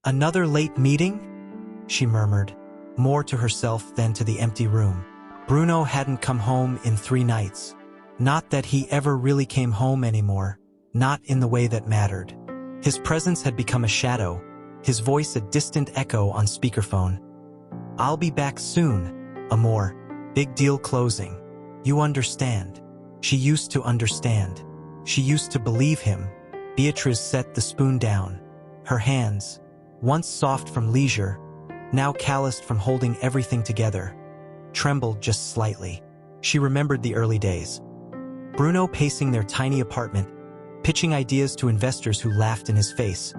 "Another late meeting?" she murmured, more to herself than to the empty room. Bruno hadn't come home in 3 nights. Not that he ever really came home anymore, not in the way that mattered. His presence had become a shadow, his voice a distant echo on speakerphone. "I'll be back soon, amor. Big deal closing. You understand." She used to understand. She used to believe him. Beatrice set the spoon down. Her hands, once soft from leisure, now calloused from holding everything together, trembled just slightly. She remembered the early days. Bruno pacing their tiny apartment, pitching ideas to investors who laughed in his face,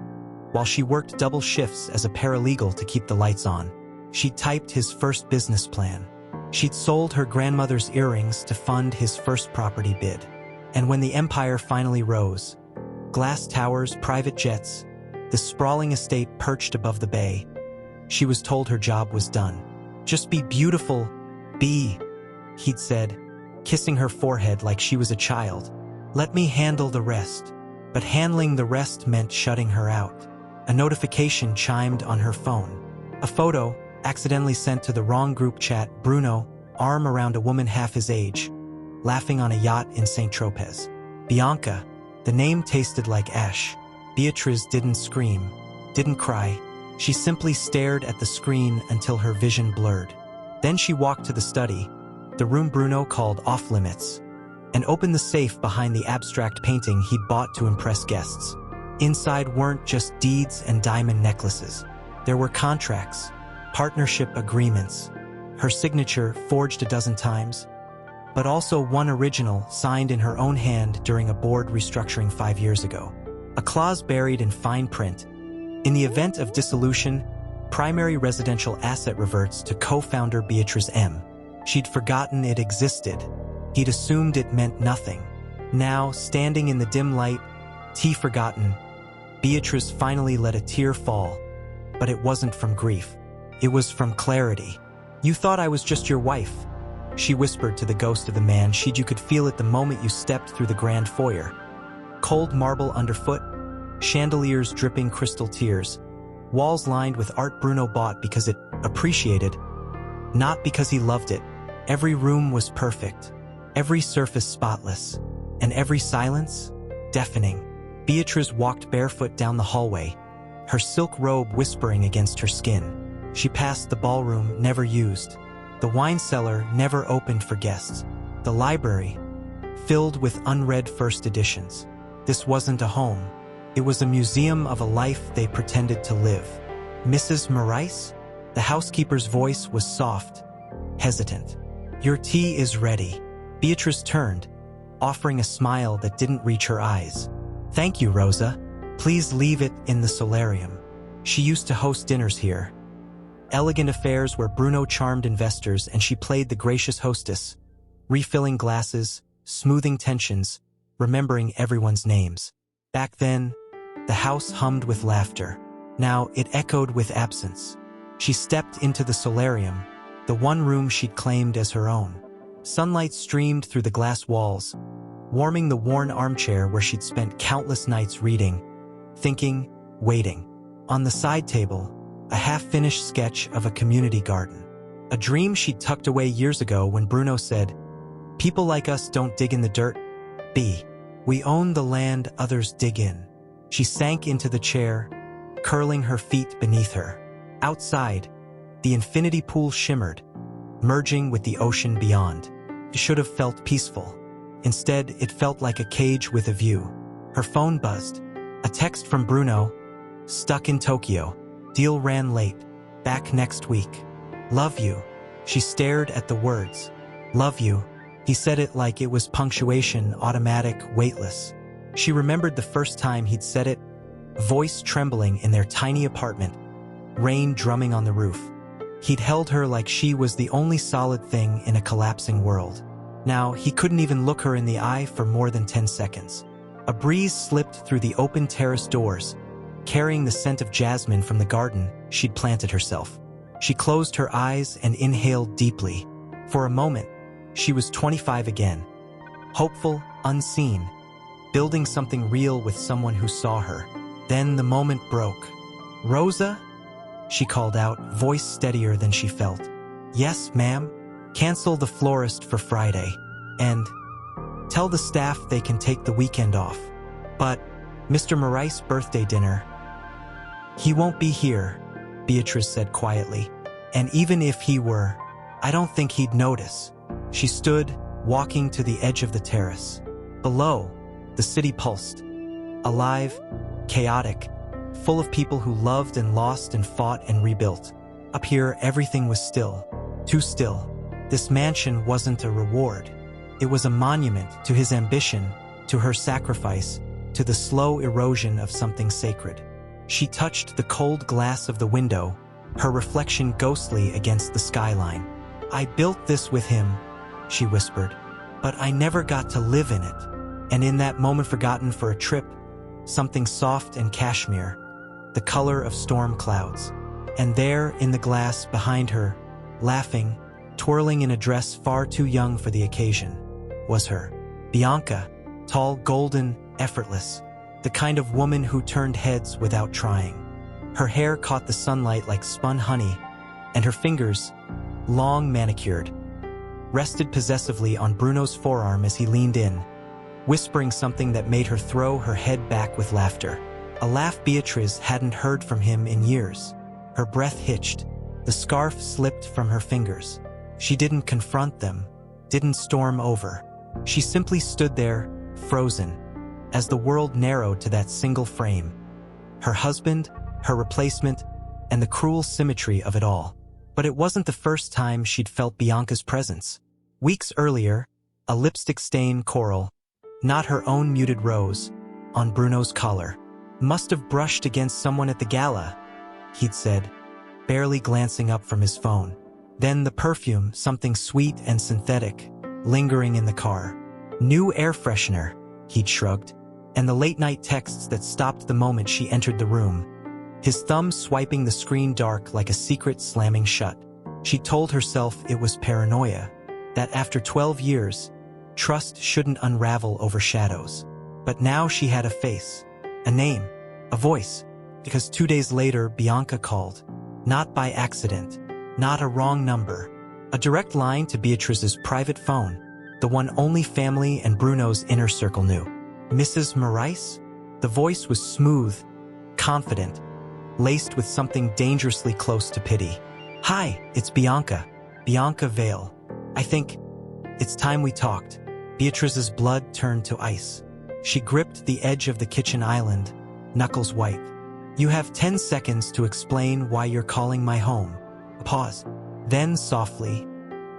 while she worked double shifts as a paralegal to keep the lights on. She'd typed his first business plan. She'd sold her grandmother's earrings to fund his first property bid. And when the empire finally rose, glass towers, private jets, the sprawling estate perched above the bay, she was told her job was done. "Just be beautiful, be," he'd said, kissing her forehead like she was a child. "Let me handle the rest." But handling the rest meant shutting her out. A notification chimed on her phone. A photo, accidentally sent to the wrong group chat. Bruno, arm around a woman half his age, laughing on a yacht in St. Tropez. Bianca, the name tasted like ash. Beatrice didn't scream, didn't cry. She simply stared at the screen until her vision blurred. Then she walked to the study, the room Bruno called off-limits, and opened the safe behind the abstract painting he'd bought to impress guests. Inside weren't just deeds and diamond necklaces. There were contracts, partnership agreements, her signature forged a dozen times, but also one original signed in her own hand during a board restructuring 5 years ago. A clause buried in fine print. In the event of dissolution, primary residential asset reverts to co-founder Beatrice M. She'd forgotten it existed. He'd assumed it meant nothing. Now, standing in the dim light, tea forgotten, Beatrice finally let a tear fall. But it wasn't from grief. It was from clarity. "You thought I was just your wife," she whispered to the ghost of the man you could feel it the moment you stepped through the grand foyer. Cold marble underfoot, chandeliers dripping crystal tears, walls lined with art Bruno bought because it appreciated, not because he loved it. Every room was perfect, every surface spotless, and every silence deafening. Beatrice walked barefoot down the hallway, her silk robe whispering against her skin. She passed the ballroom never used, the wine cellar never opened for guests, the library filled with unread first editions. This wasn't a home. It was a museum of a life they pretended to live. "Mrs. Maurice?" The housekeeper's voice was soft, hesitant. "Your tea is ready." Beatrice turned, offering a smile that didn't reach her eyes. "Thank you, Rosa. Please leave it in the solarium." She used to host dinners here. Elegant affairs where Bruno charmed investors and she played the gracious hostess, refilling glasses, smoothing tensions, remembering everyone's names. Back then, the house hummed with laughter. Now it echoed with absence. She stepped into the solarium, the one room she'd claimed as her own. Sunlight streamed through the glass walls, warming the worn armchair where she'd spent countless nights reading, thinking, waiting. On the side table, a half-finished sketch of a community garden. A dream she'd tucked away years ago when Bruno said, "People like us don't dig in the dirt. We own the land others dig in." She sank into the chair, curling her feet beneath her. Outside, the infinity pool shimmered, merging with the ocean beyond. It should have felt peaceful. Instead, it felt like a cage with a view. Her phone buzzed. A text from Bruno. "Stuck in Tokyo. Deal ran late. Back next week. Love you." She stared at the words. "Love you." He said it like it was punctuation, automatic, weightless. She remembered the first time he'd said it, voice trembling in their tiny apartment, rain drumming on the roof. He'd held her like she was the only solid thing in a collapsing world. Now, he couldn't even look her in the eye for more than 10 seconds. A breeze slipped through the open terrace doors, carrying the scent of jasmine from the garden she'd planted herself. She closed her eyes and inhaled deeply. For a moment, she was 25 again. Hopeful, unseen, building something real with someone who saw her. Then the moment broke. Rosa? She called out, voice steadier than she felt. Yes, ma'am. Cancel the florist for Friday. And tell the staff they can take the weekend off. But Mr. Maurice's birthday dinner. He won't be here, Beatrice said quietly. And even if he were, I don't think he'd notice. She stood, walking to the edge of the terrace. Below, the city pulsed. Alive, chaotic, full of people who loved and lost and fought and rebuilt. Up here, everything was still. Too still. This mansion wasn't a reward. It was a monument to his ambition, to her sacrifice, to the slow erosion of something sacred. She touched the cold glass of the window, her reflection ghostly against the skyline. I built this with him, she whispered, but I never got to live in it. And in that moment forgotten for a trip, something soft and cashmere, the color of storm clouds. And there, in the glass behind her, laughing, twirling in a dress far too young for the occasion, was her. Bianca, tall, golden, effortless, the kind of woman who turned heads without trying. Her hair caught the sunlight like spun honey, and her fingers, long manicured, rested possessively on Bruno's forearm as he leaned in, whispering something that made her throw her head back with laughter. A laugh Beatrice hadn't heard from him in years. Her breath hitched. The scarf slipped from her fingers. She didn't confront them, didn't storm over. She simply stood there, frozen, as the world narrowed to that single frame. Her husband, her replacement, and the cruel symmetry of it all. But it wasn't the first time she'd felt Bianca's presence. Weeks earlier, a lipstick-stained coral, not her own muted rose, on Bruno's collar. Must have brushed against someone at the gala, he'd said, barely glancing up from his phone. Then the perfume, something sweet and synthetic, lingering in the car. New air freshener, he'd shrugged, and the late-night texts that stopped the moment she entered the room. His thumb swiping the screen dark like a secret slamming shut. She told herself it was paranoia, that after 12 years, trust shouldn't unravel over shadows. But now she had a face, a name, a voice, because 2 days later Bianca called. Not by accident, not a wrong number. A direct line to Beatrice's private phone, the one only family and Bruno's inner circle knew. Mrs. Maurice? The voice was smooth, confident, laced with something dangerously close to pity. Hi, it's Bianca. Bianca Vale. I think it's time we talked. Beatrice's blood turned to ice. She gripped the edge of the kitchen island, knuckles white. You have 10 seconds to explain why you're calling my home. A pause. Then softly,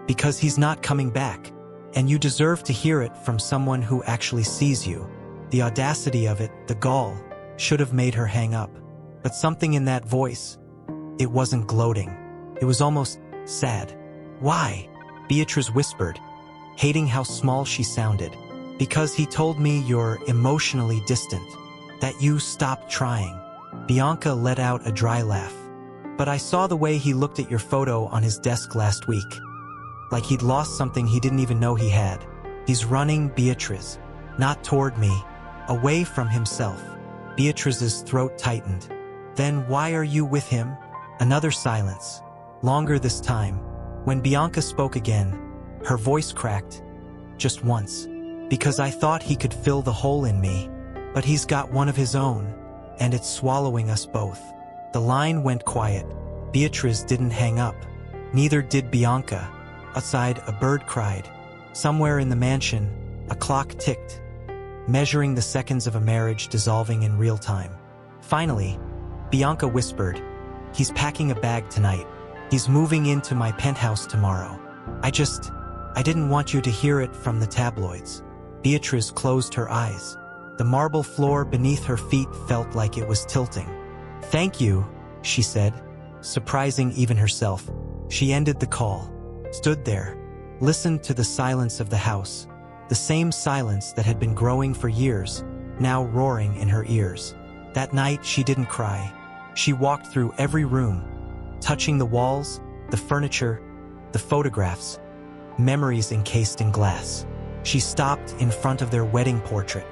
because he's not coming back, and you deserve to hear it from someone who actually sees you. The audacity of it, the gall, should have made her hang up. But something in that voice, it wasn't gloating. It was almost sad. Why? Beatrice whispered, hating how small she sounded. Because he told me you're emotionally distant, that you stopped trying. Bianca let out a dry laugh. But I saw the way he looked at your photo on his desk last week. Like he'd lost something he didn't even know he had. He's running, Beatrice. Not toward me. Away from himself. Beatrice's throat tightened. Then why are you with him? Another silence. Longer this time. When Bianca spoke again, her voice cracked. Just once. Because I thought he could fill the hole in me. But he's got one of his own. And it's swallowing us both. The line went quiet. Beatrice didn't hang up. Neither did Bianca. Outside, a bird cried. Somewhere in the mansion, a clock ticked, measuring the seconds of a marriage dissolving in real time. Finally, Bianca whispered, he's packing a bag tonight. He's moving into my penthouse tomorrow. I didn't want you to hear it from the tabloids. Beatrice closed her eyes. The marble floor beneath her feet felt like it was tilting. Thank you, she said, surprising even herself. She ended the call, stood there, listened to the silence of the house, the same silence that had been growing for years, now roaring in her ears. That night she didn't cry. She walked through every room, touching the walls, the furniture, the photographs, memories encased in glass. She stopped in front of their wedding portrait.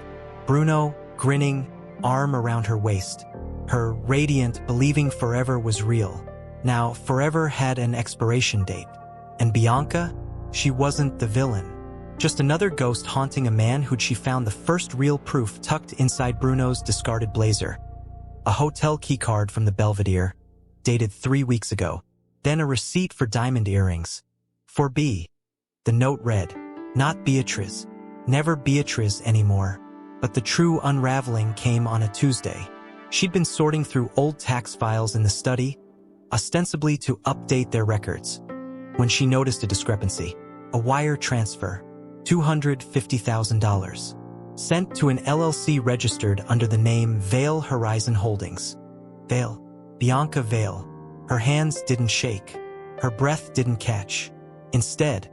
Bruno, grinning, arm around her waist. her radiant, believing forever was real. Now, forever had an expiration date. And Bianca? She wasn't the villain. Just another ghost haunting a man who'd she found the first real proof tucked inside Bruno's discarded blazer. A hotel keycard from the Belvedere, dated 3 weeks ago. Then a receipt for diamond earrings. For B. The note read, "Not Beatrice. Never Beatrice anymore." But the true unraveling came on a Tuesday. She'd been sorting through old tax files in the study, ostensibly to update their records, when she noticed a discrepancy. A wire transfer, $250,000, sent to an LLC registered under the name Vale Horizon Holdings. Vale. Bianca Vale. Her hands didn't shake. Her breath didn't catch. Instead,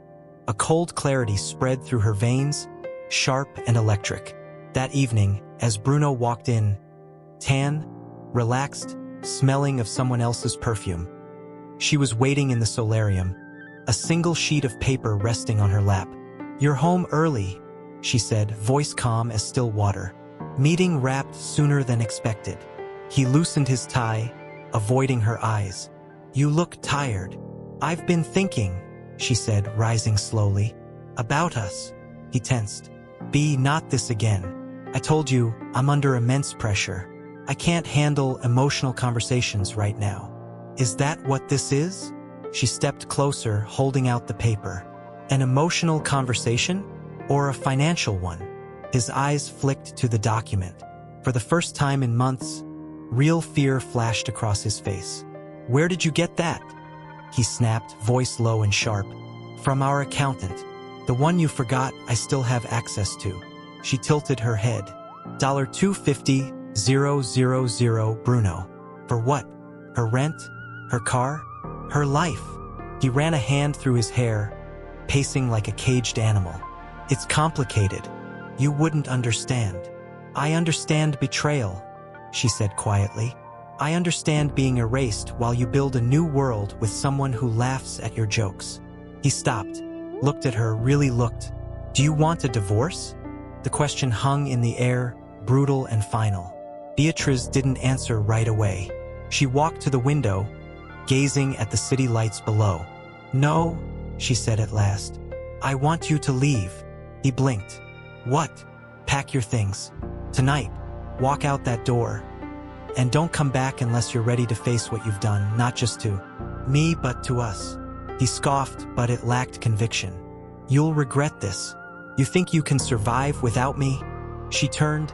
a cold clarity spread through her veins, sharp and electric. That evening, as Bruno walked in, tan, relaxed, smelling of someone else's perfume. She was waiting in the solarium, a single sheet of paper resting on her lap. "You're home early," she said, voice calm as still water. "Meeting wrapped sooner than expected." He loosened his tie, avoiding her eyes. "You look tired." "I've been thinking," she said, rising slowly. "About us." He tensed. "B, not this again. I told you, I'm under immense pressure. I can't handle emotional conversations right now." "Is that what this is?" She stepped closer, holding out the paper. "An emotional conversation? Or a financial one?" His eyes flicked to the document. For the first time in months, real fear flashed across his face. "Where did you get that?" He snapped, voice low and sharp. "From our accountant. The one you forgot I still have access to." She tilted her head. $250,000, Bruno. For what? Her rent? Her car? Her life? He ran a hand through his hair, pacing like a caged animal. "It's complicated. You wouldn't understand." "I understand betrayal," she said quietly. "I understand being erased while you build a new world with someone who laughs at your jokes." He stopped, looked at her, really looked. "Do you want a divorce?" The question hung in the air, brutal and final. Beatrice didn't answer right away. She walked to the window, gazing at the city lights below. "No," she said at last. "I want you to leave." He blinked. "What?" "Pack your things. Tonight. Walk out that door. And don't come back unless you're ready to face what you've done, not just to me, but to us." He scoffed, but it lacked conviction. "You'll regret this. You think you can survive without me?" She turned,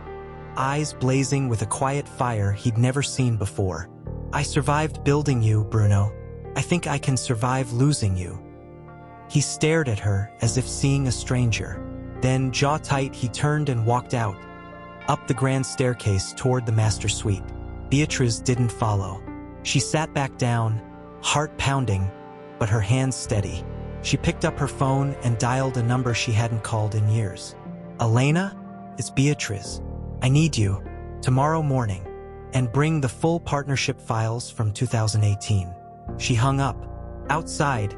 eyes blazing with a quiet fire he'd never seen before. "I survived building you, Bruno. I think I can survive losing you." He stared at her as if seeing a stranger. Then, jaw tight, he turned and walked out, up the grand staircase toward the master suite. Beatrice didn't follow. She sat back down, heart pounding, but her hands steady. She picked up her phone and dialed a number she hadn't called in years. "Elena? It's Beatrice. I need you, tomorrow morning, and bring the full partnership files from 2018. She hung up. Outside,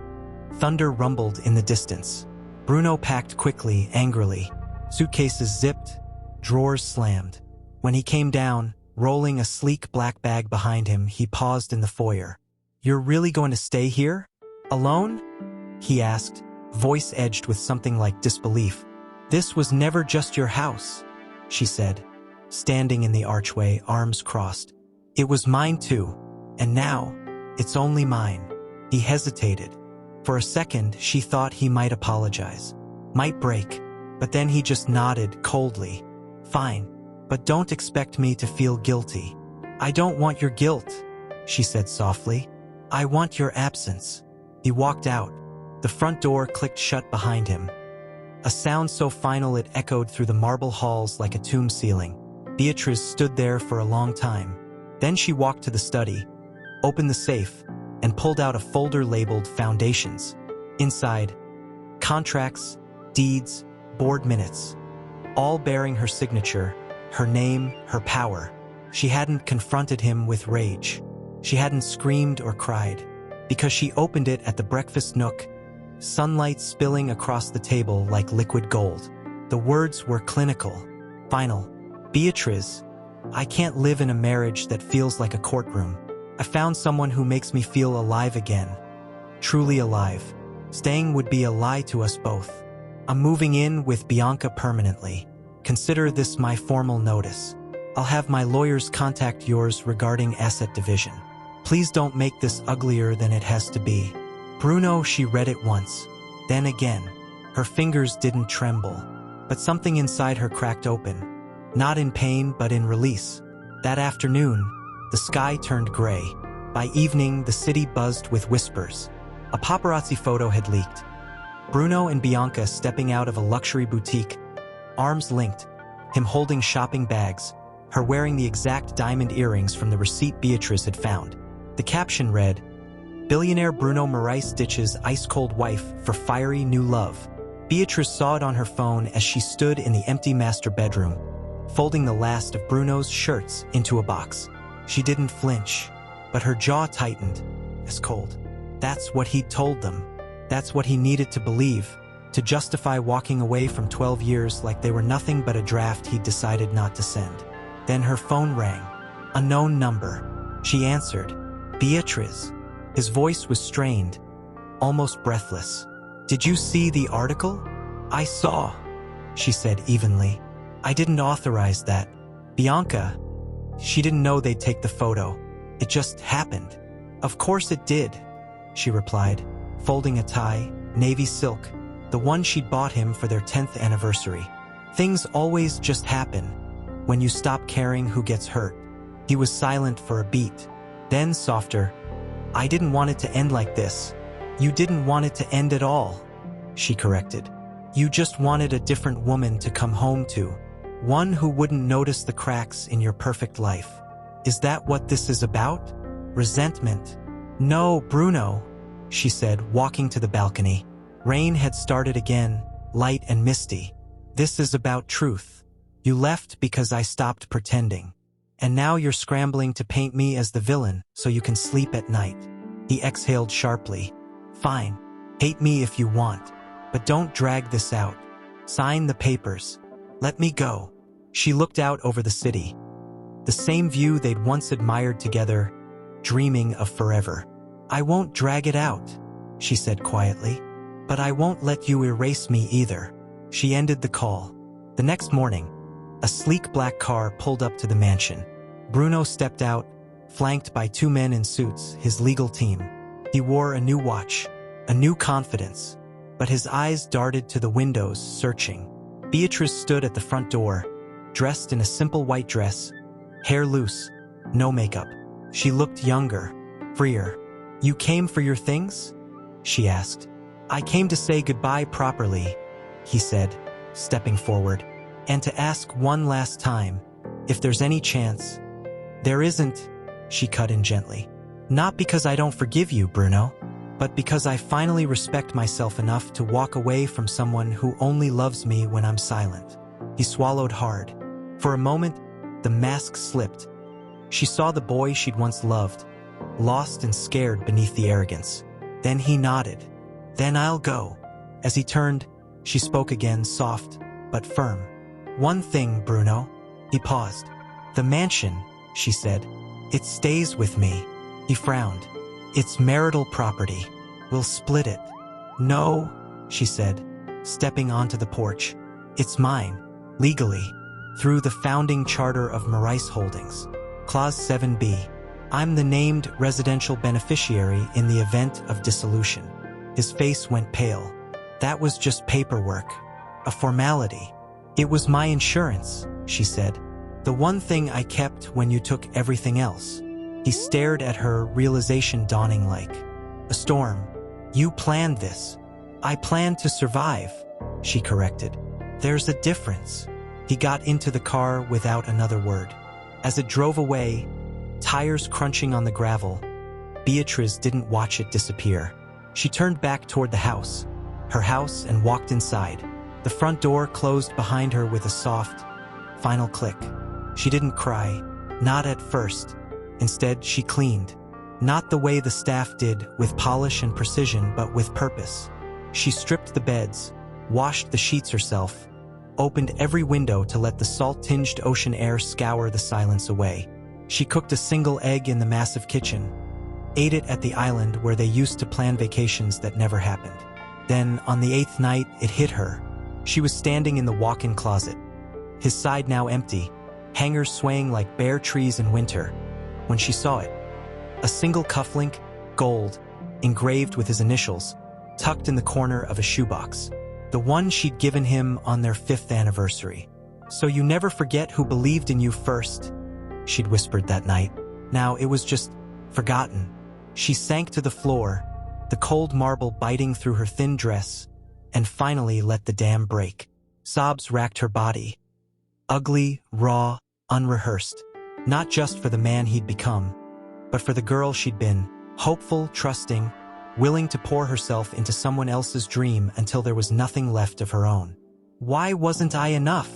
thunder rumbled in the distance. Bruno packed quickly, angrily. Suitcases zipped, drawers slammed. When he came down, rolling a sleek black bag behind him, he paused in the foyer. "You're really going to stay here? Alone?" he asked, voice edged with something like disbelief. "This was never just your house," she said, standing in the archway, arms crossed. "It was mine too, and now, it's only mine." He hesitated. For a second, she thought he might apologize, might break, but then he just nodded coldly. "Fine, but don't expect me to feel guilty." "I don't want your guilt," she said softly. "I want your absence." He walked out. The front door clicked shut behind him, a sound so final it echoed through the marble halls like a tomb ceiling. Beatrice stood there for a long time. Then she walked to the study, opened the safe, and pulled out a folder labeled Foundations. Inside, contracts, deeds, board minutes, all bearing her signature, her name, her power. She hadn't confronted him with rage. She hadn't screamed or cried, because she opened it at the breakfast nook, sunlight spilling across the table like liquid gold. The words were clinical, final. "Beatrice, I can't live in a marriage that feels like a courtroom. I found someone who makes me feel alive again. Truly alive. Staying would be a lie to us both. I'm moving in with Bianca permanently. Consider this my formal notice. I'll have my lawyers contact yours regarding asset division. Please don't make this uglier than it has to be. Bruno, she read it once. Then again. Her fingers didn't tremble. But something inside her cracked open. Not in pain, but in release. That afternoon, the sky turned gray. By evening, the city buzzed with whispers. A paparazzi photo had leaked. Bruno and Bianca stepping out of a luxury boutique, arms linked, him holding shopping bags, her wearing the exact diamond earrings from the receipt Beatrice had found. The caption read, "Billionaire Bruno Marais ditches ice-cold wife for fiery new love." Beatrice saw it on her phone as she stood in the empty master bedroom, folding the last of Bruno's shirts into a box. She didn't flinch, but her jaw tightened, as cold. That's what he'd told them. That's what he needed to believe, to justify walking away from 12 years like they were nothing but a draft he'd decided not to send. Then her phone rang. A known number. She answered. Beatrice. His voice was strained, almost breathless. "Did you see the article?" "I saw," she said evenly. "I didn't authorize that." Bianca, she didn't know they'd take the photo. "It just happened." "Of course it did," she replied, folding a tie, navy silk, the one she'd bought him for their 10th anniversary. "Things always just happen. When you stop caring who gets hurt." He was silent for a beat. Then softer, "I didn't want it to end like this." "You didn't want it to end at all," she corrected. "You just wanted a different woman to come home to. One who wouldn't notice the cracks in your perfect life. Is that what this is about? Resentment?" "No, Bruno," she said, walking to the balcony. Rain had started again, light and misty. "This is about truth. You left because I stopped pretending. And now you're scrambling to paint me as the villain so you can sleep at night." He exhaled sharply. "Fine. Hate me if you want. But don't drag this out. Sign the papers. Let me go." She looked out over the city. The same view they'd once admired together, dreaming of forever. "I won't drag it out," she said quietly. "But I won't let you erase me either." She ended the call. The next morning, a sleek black car pulled up to the mansion. Bruno stepped out, flanked by 2 men in suits, his legal team. He wore a new watch, a new confidence, but his eyes darted to the windows, searching. Beatrice stood at the front door, dressed in a simple white dress, hair loose, no makeup. She looked younger, freer. "You came for your things?" she asked. "I came to say goodbye properly," he said, stepping forward, "and to ask one last time, if there's any chance." "There isn't," she cut in gently. "Not because I don't forgive you, Bruno, but because I finally respect myself enough to walk away from someone who only loves me when I'm silent." He swallowed hard. For a moment, the mask slipped. She saw the boy she'd once loved, lost and scared beneath the arrogance. Then he nodded. "Then I'll go." As he turned, she spoke again, soft but firm. "One thing, Bruno." He paused. "The mansion," she said. "It stays with me." He frowned. "It's marital property. We'll split it." "No," she said, stepping onto the porch. "It's mine, legally, through the founding charter of Marais Holdings. Clause 7b. I'm the named residential beneficiary in the event of dissolution." His face went pale. "That was just paperwork. A formality." "It was my insurance," she said. "The one thing I kept when you took everything else." He stared at her, realization dawning like a storm. "You planned this." "I planned to survive," she corrected. "There's a difference." He got into the car without another word. As it drove away, tires crunching on the gravel, Beatrice didn't watch it disappear. She turned back toward the house, her house, and walked inside. The front door closed behind her with a soft, final click. She didn't cry, not at first. Instead, she cleaned. Not the way the staff did, with polish and precision, but with purpose. She stripped the beds, washed the sheets herself, opened every window to let the salt-tinged ocean air scour the silence away. She cooked a single egg in the massive kitchen, ate it at the island where they used to plan vacations that never happened. Then, on the 8th night, it hit her. She was standing in the walk-in closet, his side now empty, hangers swaying like bare trees in winter, when she saw it. A single cufflink, gold, engraved with his initials, tucked in the corner of a shoebox. The one she'd given him on their 5th anniversary. "So you never forget who believed in you first," she'd whispered that night. Now it was just forgotten. She sank to the floor, the cold marble biting through her thin dress, and finally let the dam break. Sobs racked her body. Ugly, raw, unrehearsed. Not just for the man he'd become, but for the girl she'd been. Hopeful, trusting, willing to pour herself into someone else's dream until there was nothing left of her own. "Why wasn't I enough?"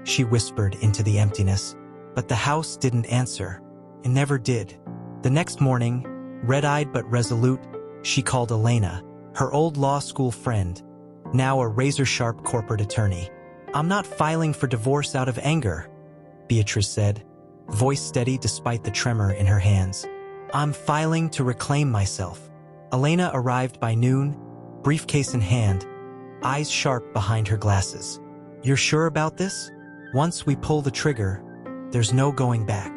she whispered into the emptiness. But the house didn't answer. It never did. The next morning, red-eyed but resolute, she called Elena, her old law school friend, now a razor-sharp corporate attorney. "I'm not filing for divorce out of anger," Beatrice said, voice steady despite the tremor in her hands. "I'm filing to reclaim myself." Elena arrived by noon, briefcase in hand, eyes sharp behind her glasses. "You're sure about this? Once we pull the trigger, there's no going back."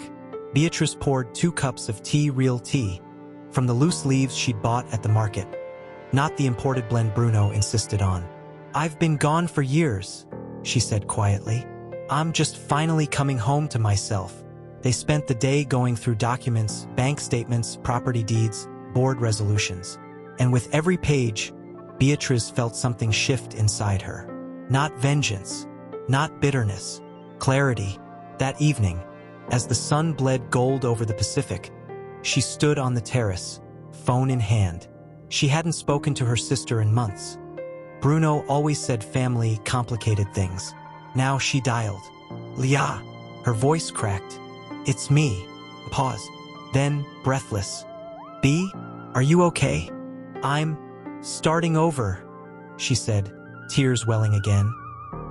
Beatrice poured 2 cups of tea, real tea, from the loose leaves she'd bought at the market, not the imported blend Bruno insisted on. "I've been gone for years," she said quietly. "I'm just finally coming home to myself." They spent the day going through documents, bank statements, property deeds, board resolutions. And with every page, Beatrice felt something shift inside her. Not vengeance, not bitterness, clarity. That evening, as the sun bled gold over the Pacific, she stood on the terrace, phone in hand. She hadn't spoken to her sister in months. Bruno always said family complicated things. Now she dialed. "Leah," her voice cracked. "It's me." Pause. Then, breathless. "B, are you okay?" "I'm starting over," she said, tears welling again.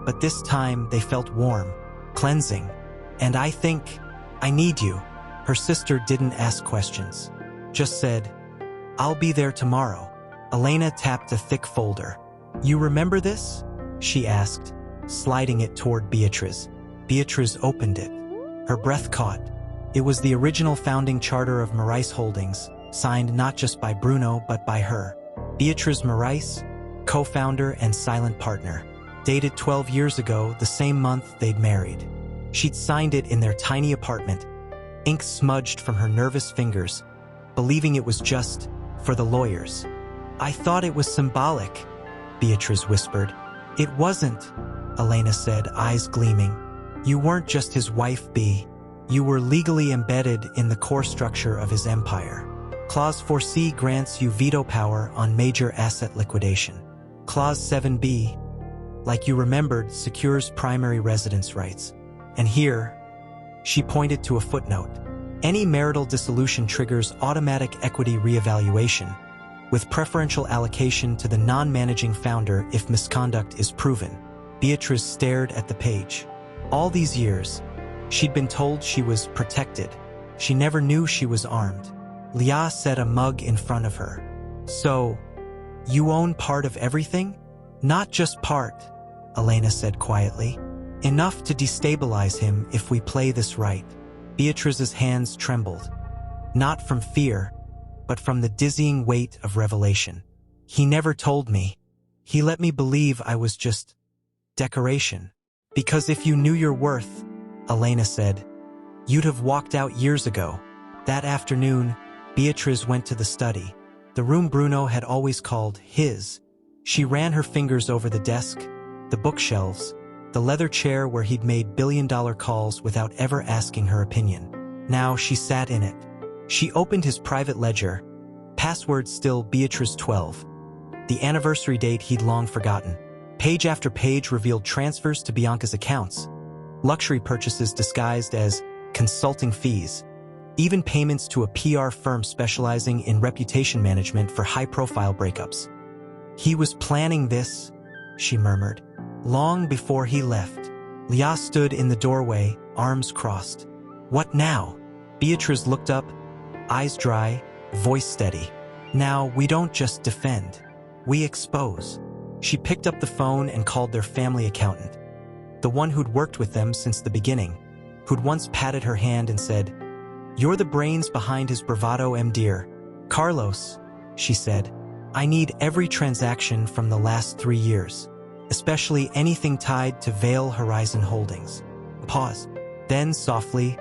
But this time they felt warm, cleansing. "And I think I need you." Her sister didn't ask questions, just said, "I'll be there tomorrow." Elena tapped a thick folder. "You remember this?" she asked, sliding it toward Beatrice. Beatrice opened it. Her breath caught. It was the original founding charter of Mistress Holdings, signed not just by Bruno but by her. Beatrice Mistress, co-founder and silent partner. Dated 12 years ago, the same month they'd married. She'd signed it in their tiny apartment, ink smudged from her nervous fingers, believing it was just for the lawyers. "I thought it was symbolic," Beatrice whispered. "It wasn't," Elena said, eyes gleaming. "You weren't just his wife, B. You were legally embedded in the core structure of his empire. Clause 4C grants you veto power on major asset liquidation. Clause 7B, like you remembered, secures primary residence rights. And here," she pointed to a footnote, "any marital dissolution triggers automatic equity reevaluation, with preferential allocation to the non-managing founder if misconduct is proven." Beatrice stared at the page. All these years, she'd been told she was protected. She never knew she was armed. Leah set a mug in front of her. "So, you own part of everything?" "Not just part," Elena said quietly. "Enough to destabilize him if we play this right." Beatrice's hands trembled. Not from fear, but from the dizzying weight of revelation. "He never told me. He let me believe I was just decoration." "Because if you knew your worth," Elena said, "you'd have walked out years ago." That afternoon, Beatrice went to the study, the room Bruno had always called his. She ran her fingers over the desk, the bookshelves, the leather chair where he'd made billion-dollar calls without ever asking her opinion. Now she sat in it. She opened his private ledger, password still Beatrice 12, the anniversary date he'd long forgotten. Page after page revealed transfers to Bianca's accounts, luxury purchases disguised as consulting fees, even payments to a PR firm specializing in reputation management for high-profile breakups. "He was planning this," she murmured. Long before he left, Leah stood in the doorway, arms crossed. What now? Beatrice looked up, eyes dry, voice steady. Now, we don't just defend, we expose. She picked up the phone and called their family accountant, the one who'd worked with them since the beginning, who'd once patted her hand and said, "You're the brains behind his bravado, dear." "Carlos," she said, "I need every transaction from the last 3 years, especially anything tied to Vale Horizon Holdings." A pause. Then, softly,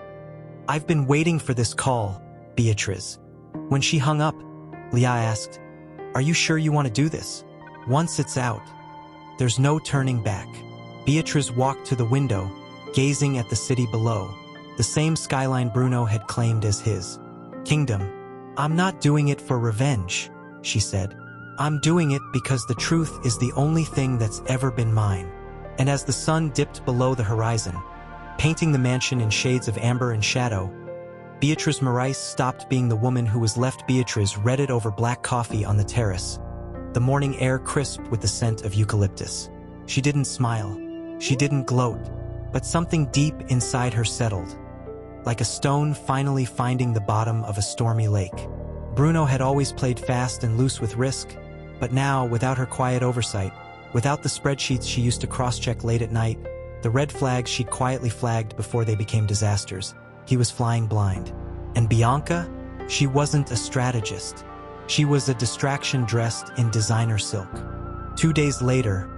"I've been waiting for this call, Beatrice." When she hung up, Leah asked, "Are you sure you want to do this? Once it's out, there's no turning back." Beatrice walked to the window, gazing at the city below, the same skyline Bruno had claimed as his kingdom. "I'm not doing it for revenge," she said. "I'm doing it because the truth is the only thing that's ever been mine." And as the sun dipped below the horizon, painting the mansion in shades of amber and shadow, Beatrice Morais stopped being the woman who was left. Beatrice read it over black coffee on the terrace, the morning air crisp with the scent of eucalyptus. She didn't smile, she didn't gloat, but something deep inside her settled, like a stone finally finding the bottom of a stormy lake. Bruno had always played fast and loose with risk, but now, without her quiet oversight, without the spreadsheets she used to cross-check late at night, the red flags she'd quietly flagged before they became disasters, he was flying blind. And Bianca? She wasn't a strategist. She was a distraction dressed in designer silk. 2 days later,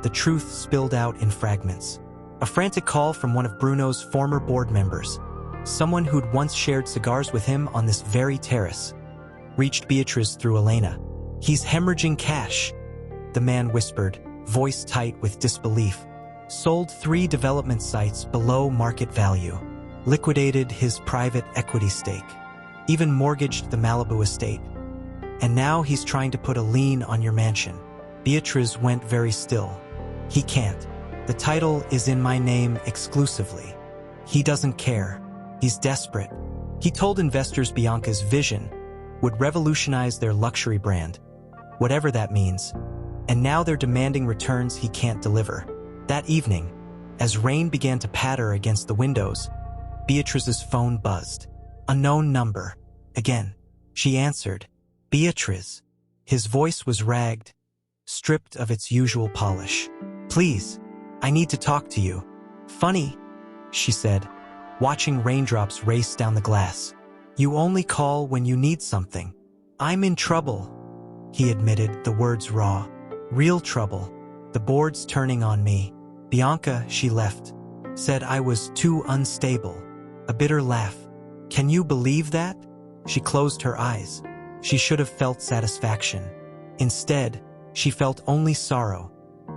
the truth spilled out in fragments. A frantic call from one of Bruno's former board members, someone who'd once shared cigars with him on this very terrace, reached Beatrice through Elena. "He's hemorrhaging cash," the man whispered, voice tight with disbelief. "Sold 3 development sites below market value. Liquidated his private equity stake. Even mortgaged the Malibu estate. And now he's trying to put a lien on your mansion." Beatrice went very still. "He can't. The title is in my name exclusively. He doesn't care. He's desperate." He told investors Bianca's vision would revolutionize their luxury brand, whatever that means, and now they're demanding returns he can't deliver. That evening, as rain began to patter against the windows, Beatrice's phone buzzed. Unknown number. Again. She answered. "Beatrice." His voice was ragged, stripped of its usual polish. "Please, I need to talk to you." "Funny," she said, watching raindrops race down the glass. "You only call when you need something." "I'm in trouble," he admitted, the words raw. "Real trouble. The board's turning on me." Bianca, she left, said I was too unstable. A bitter laugh. "Can you believe that?" She closed her eyes. She should have felt satisfaction. Instead, she felt only sorrow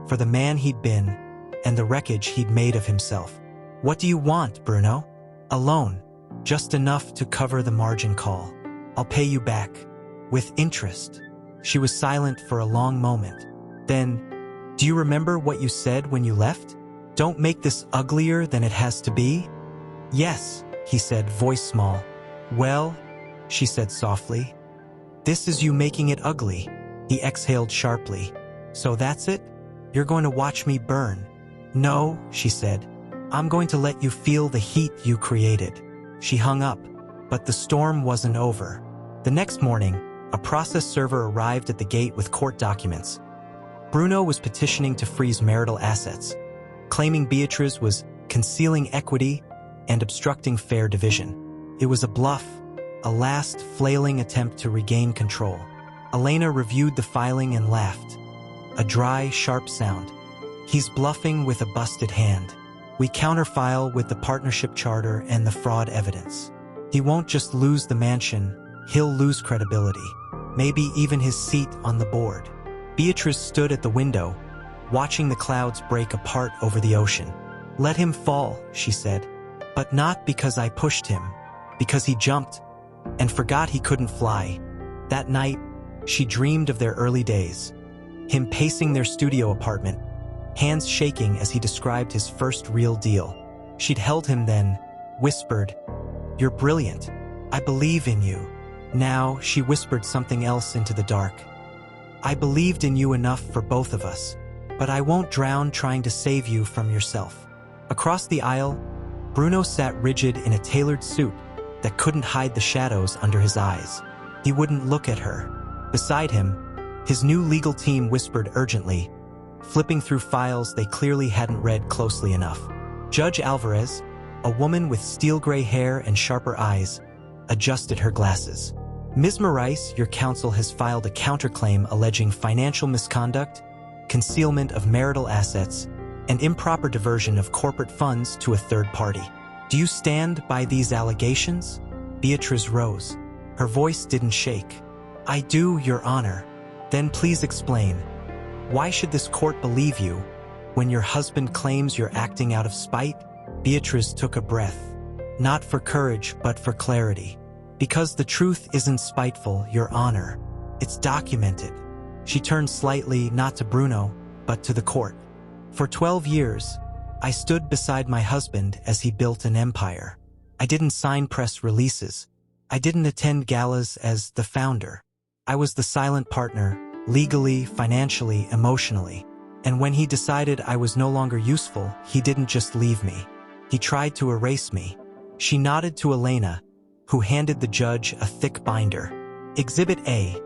for the man he'd been and the wreckage he'd made of himself. "What do you want, Bruno?" "A loan. Just enough to cover the margin call. I'll pay you back. With interest." She was silent for a long moment. Then, "Do you remember what you said when you left? Don't make this uglier than it has to be?" "Yes," he said, voice small. "Well," she said softly, "this is you making it ugly." He exhaled sharply. "So that's it? You're going to watch me burn?" "No," she said. "I'm going to let you feel the heat you created." She hung up, but the storm wasn't over. The next morning, a process server arrived at the gate with court documents. Bruno was petitioning to freeze marital assets, claiming Beatrice was concealing equity and obstructing fair division. It was a bluff, a last flailing attempt to regain control. Elena reviewed the filing and laughed. A dry, sharp sound. "He's bluffing with a busted hand. We counterfile with the partnership charter and the fraud evidence. He won't just lose the mansion, he'll lose credibility. Maybe even his seat on the board." Beatrice stood at the window, watching the clouds break apart over the ocean. "Let him fall," she said. "But not because I pushed him. Because he jumped and forgot he couldn't fly." That night, she dreamed of their early days. Him pacing their studio apartment, hands shaking as he described his first real deal. She'd held him then, whispered, "You're brilliant. I believe in you." Now, she whispered something else into the dark. "I believed in you enough for both of us. but I won't drown trying to save you from yourself." Across the aisle, Bruno sat rigid in a tailored suit that couldn't hide the shadows under his eyes. He wouldn't look at her. Beside him, his new legal team whispered urgently, flipping through files they clearly hadn't read closely enough. Judge Alvarez, a woman with steel-gray hair and sharper eyes, adjusted her glasses. "Ms. Mistress, your counsel has filed a counterclaim alleging financial misconduct, concealment of marital assets, and improper diversion of corporate funds to a third party. Do you stand by these allegations?" Beatrice rose. Her voice didn't shake. "I do, Your Honor." "Then please explain. Why should this court believe you when your husband claims you're acting out of spite?" Beatrice took a breath. "Not for courage, but for clarity. Because the truth isn't spiteful, Your Honor. It's documented." She turned slightly, not to Bruno, but to the court. "For 12 years, I stood beside my husband as he built an empire. I didn't sign press releases. I didn't attend galas as the founder. I was the silent partner, legally, financially, emotionally. And when he decided I was no longer useful, he didn't just leave me. He tried to erase me." She nodded to Elena, who handed the judge a thick binder. "Exhibit A,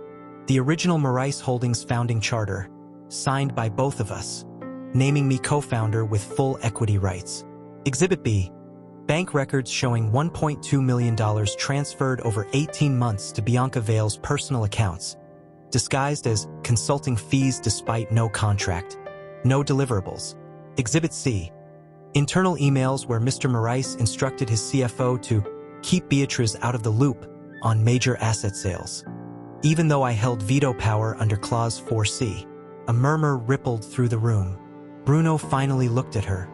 the original Mistress Holdings founding charter, signed by both of us, naming me co-founder with full equity rights. Exhibit B, bank records showing $1.2 million transferred over 18 months to Bianca Vale's personal accounts, disguised as consulting fees despite no contract, no deliverables. Exhibit C, internal emails where Mr. Mistress instructed his CFO to keep Beatrice out of the loop on major asset sales. Even though I held veto power under Clause 4C, a murmur rippled through the room. Bruno finally looked at her,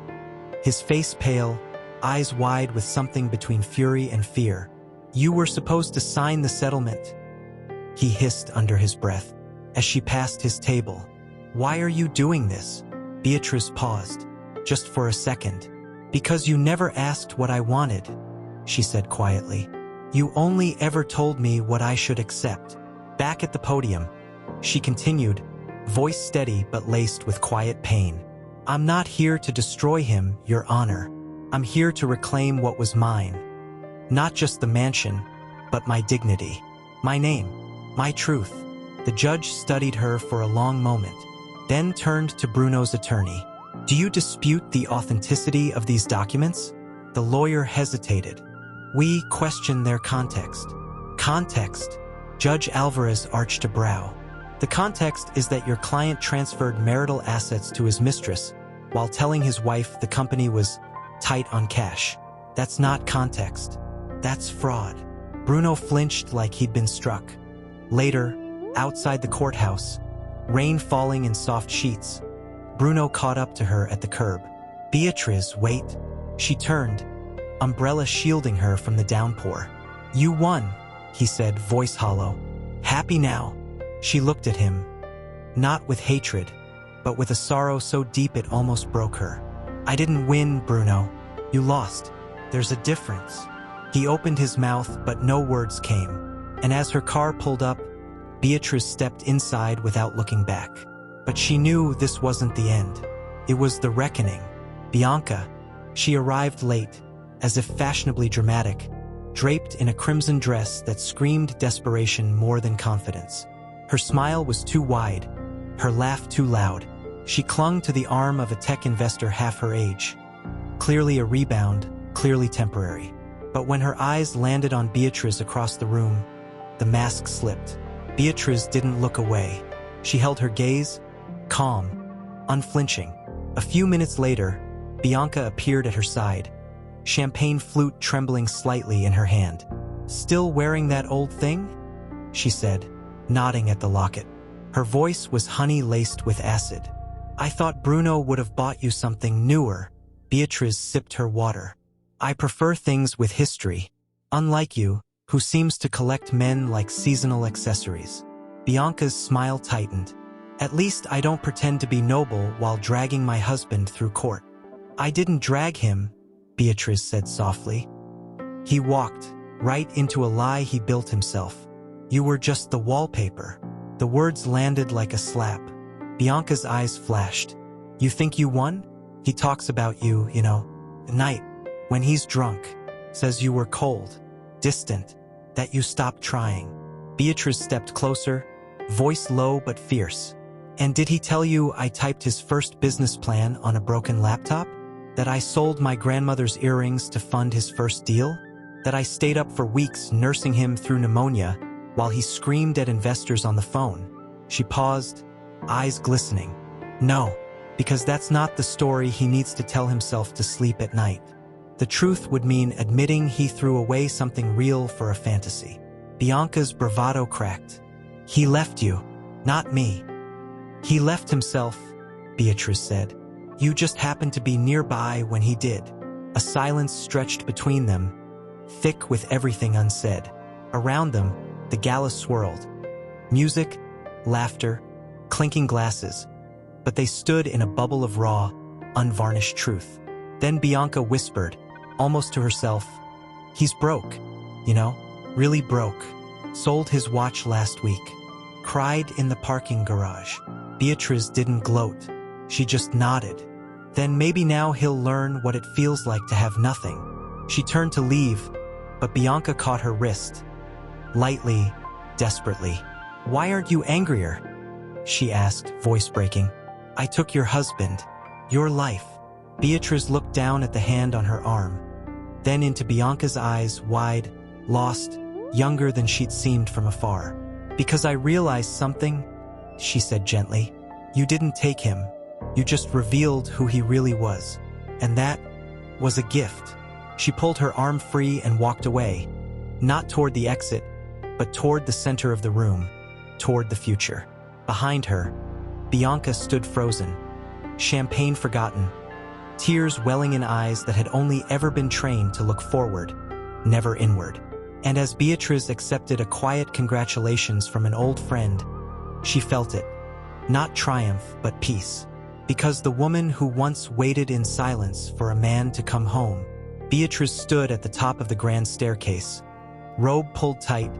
his face pale, eyes wide with something between fury and fear. "You were supposed to sign the settlement," he hissed under his breath as she passed his table. "Why are you doing this?" Beatrice paused, just for a second. "Because you never asked what I wanted," she said quietly. "You only ever told me what I should accept." Back at the podium, she continued, voice steady but laced with quiet pain. "I'm not here to destroy him, Your Honor. I'm here to reclaim what was mine. Not just the mansion, but my dignity, my name, my truth." The judge studied her for a long moment, then turned to Bruno's attorney. "Do you dispute the authenticity of these documents?" The lawyer hesitated. "We question their context." "Context?" Judge Alvarez arched a brow. "The context is that your client transferred marital assets to his mistress while telling his wife the company was tight on cash. That's not context. That's fraud." Bruno flinched like he'd been struck. Later, outside the courthouse, rain falling in soft sheets, Bruno caught up to her at the curb. "Beatrice, wait." She turned, umbrella shielding her from the downpour. "You won," he said, voice hollow. "Happy now?" She looked at him, not with hatred, but with a sorrow so deep it almost broke her. "I didn't win, Bruno. You lost. There's a difference." He opened his mouth, but no words came. And as her car pulled up, Beatrice stepped inside without looking back. But she knew this wasn't the end. It was the reckoning. Bianca. She arrived late, as if fashionably dramatic, draped in a crimson dress that screamed desperation more than confidence. Her smile was too wide, her laugh too loud. She clung to the arm of a tech investor half her age. Clearly a rebound, clearly temporary. But when her eyes landed on Beatrice across the room, the mask slipped. Beatrice didn't look away. She held her gaze, calm, unflinching. A few minutes later, Bianca appeared at her side, champagne flute trembling slightly in her hand. "Still wearing that old thing?" she said, nodding at the locket. Her voice was honey laced with acid. "I thought Bruno would have bought you something newer." Beatrice sipped her water. "I prefer things with history, unlike you, who seems to collect men like seasonal accessories." Bianca's smile tightened. "At least I don't pretend to be noble while dragging my husband through court." "I didn't drag him," Beatrice said softly. "He walked right into a lie he built himself. You were just the wallpaper." The words landed like a slap. Bianca's eyes flashed. You think you won? He talks about you, at night, when he's drunk. Says you were cold, distant, that you stopped trying. Beatrice stepped closer, voice low but fierce. And did he tell you I typed his first business plan on a broken laptop? That I sold my grandmother's earrings to fund his first deal? That I stayed up for weeks nursing him through pneumonia while he screamed at investors on the phone? She paused, eyes glistening. No, because that's not the story he needs to tell himself to sleep at night. The truth would mean admitting he threw away something real for a fantasy. Bianca's bravado cracked. He left you, not me. He left himself, Beatrice said. You just happened to be nearby when he did. A silence stretched between them, thick with everything unsaid. Around them, the gala swirled. Music, laughter, clinking glasses. But they stood in a bubble of raw, unvarnished truth. Then Bianca whispered, almost to herself, he's broke, really broke. Sold his watch last week. Cried in the parking garage. Beatrice didn't gloat. She just nodded. Then maybe now he'll learn what it feels like to have nothing. She turned to leave, but Bianca caught her wrist. Lightly, desperately. Why aren't you angrier? She asked, voice breaking. I took your husband, your life. Beatrice looked down at the hand on her arm, then into Bianca's eyes, wide, lost, younger than she'd seemed from afar. Because I realized something, she said gently. You didn't take him. You just revealed who he really was. And that was a gift. She pulled her arm free and walked away, not toward the exit, but toward the center of the room, toward the future. Behind her, Bianca stood frozen, champagne forgotten, tears welling in eyes that had only ever been trained to look forward, never inward. And as Beatrice accepted a quiet congratulations from an old friend, she felt it. Not triumph, but peace. Because the woman who once waited in silence for a man to come home, Beatrice stood at the top of the grand staircase, robe pulled tight,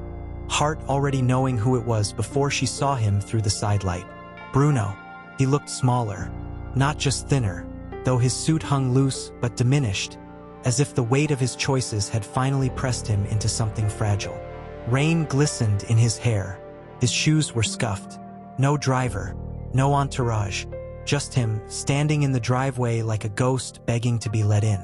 heart already knowing who it was before she saw him through the sidelight. Bruno. He looked smaller, not just thinner, though his suit hung loose but diminished, as if the weight of his choices had finally pressed him into something fragile. Rain glistened in his hair. His shoes were scuffed. No driver, no entourage, just him standing in the driveway like a ghost begging to be let in.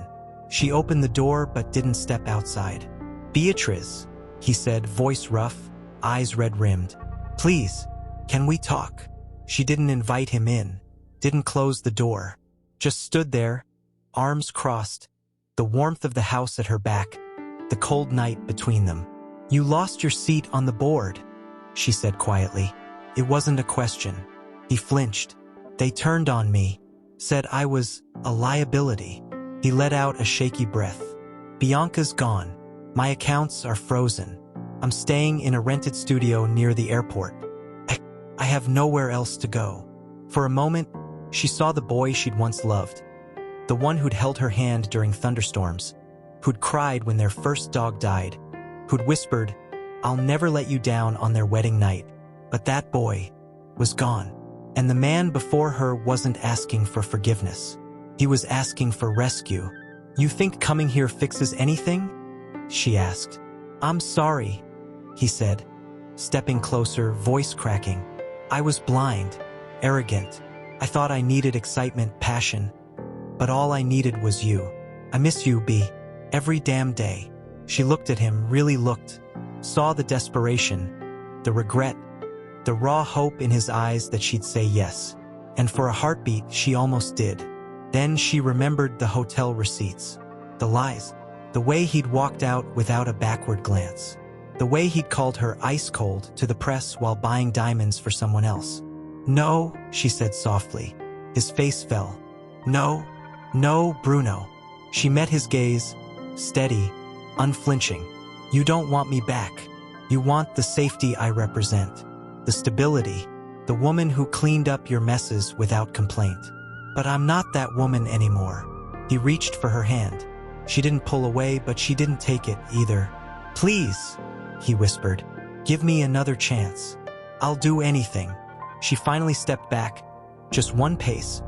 She opened the door but didn't step outside. Beatrice, he said, voice rough, eyes red-rimmed. Please, can we talk? She didn't invite him in, didn't close the door, just stood there, arms crossed, the warmth of the house at her back, the cold night between them. You lost your seat on the board, she said quietly. It wasn't a question. He flinched. They turned on me, said I was a liability. He let out a shaky breath. Bianca's gone. My accounts are frozen. I'm staying in a rented studio near the airport. I have nowhere else to go. For a moment, she saw the boy she'd once loved, the one who'd held her hand during thunderstorms, who'd cried when their first dog died, who'd whispered, I'll never let you down on their wedding night. But that boy was gone. And the man before her wasn't asking for forgiveness. He was asking for rescue. You think coming here fixes anything? She asked. I'm sorry, he said, stepping closer, voice cracking. I was blind, arrogant. I thought I needed excitement, passion. But all I needed was you. I miss you, B. Every damn day. She looked at him, really looked, saw the desperation, the regret, the raw hope in his eyes that she'd say yes. And for a heartbeat, she almost did. Then she remembered the hotel receipts, the lies, the way he'd walked out without a backward glance, the way he'd called her ice cold to the press while buying diamonds for someone else. No, she said softly. His face fell. No, no, Bruno. She met his gaze, steady, unflinching. You don't want me back. You want the safety I represent, the stability, the woman who cleaned up your messes without complaint. But I'm not that woman anymore. He reached for her hand. She didn't pull away, but she didn't take it either. Please, he whispered, give me another chance. I'll do anything. She finally stepped back, just one pace,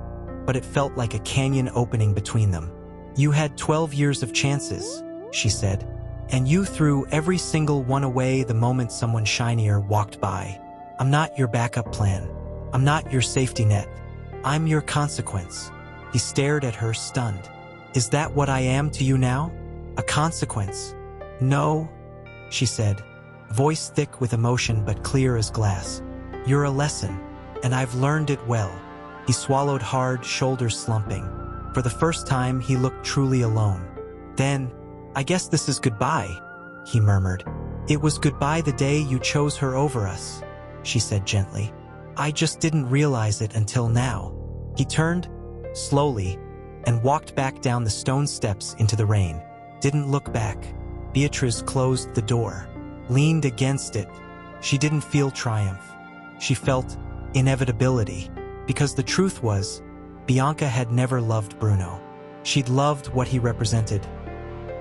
but it felt like a canyon opening between them. "You had 12 years of chances," she said, "and you threw every single one away the moment someone shinier walked by. I'm not your backup plan. I'm not your safety net. I'm your consequence." He stared at her, stunned. "Is that what I am to you now? A consequence?" "No," she said, voice thick with emotion but clear as glass. "You're a lesson, and I've learned it well." He swallowed hard, shoulders slumping. For the first time, he looked truly alone. "Then, I guess this is goodbye," he murmured. "It was goodbye the day you chose her over us," she said gently. "I just didn't realize it until now." He turned, slowly, and walked back down the stone steps into the rain. Didn't look back. Beatrice closed the door, leaned against it. She didn't feel triumph. She felt inevitability, because the truth was, Bianca had never loved Bruno. She'd loved what he represented.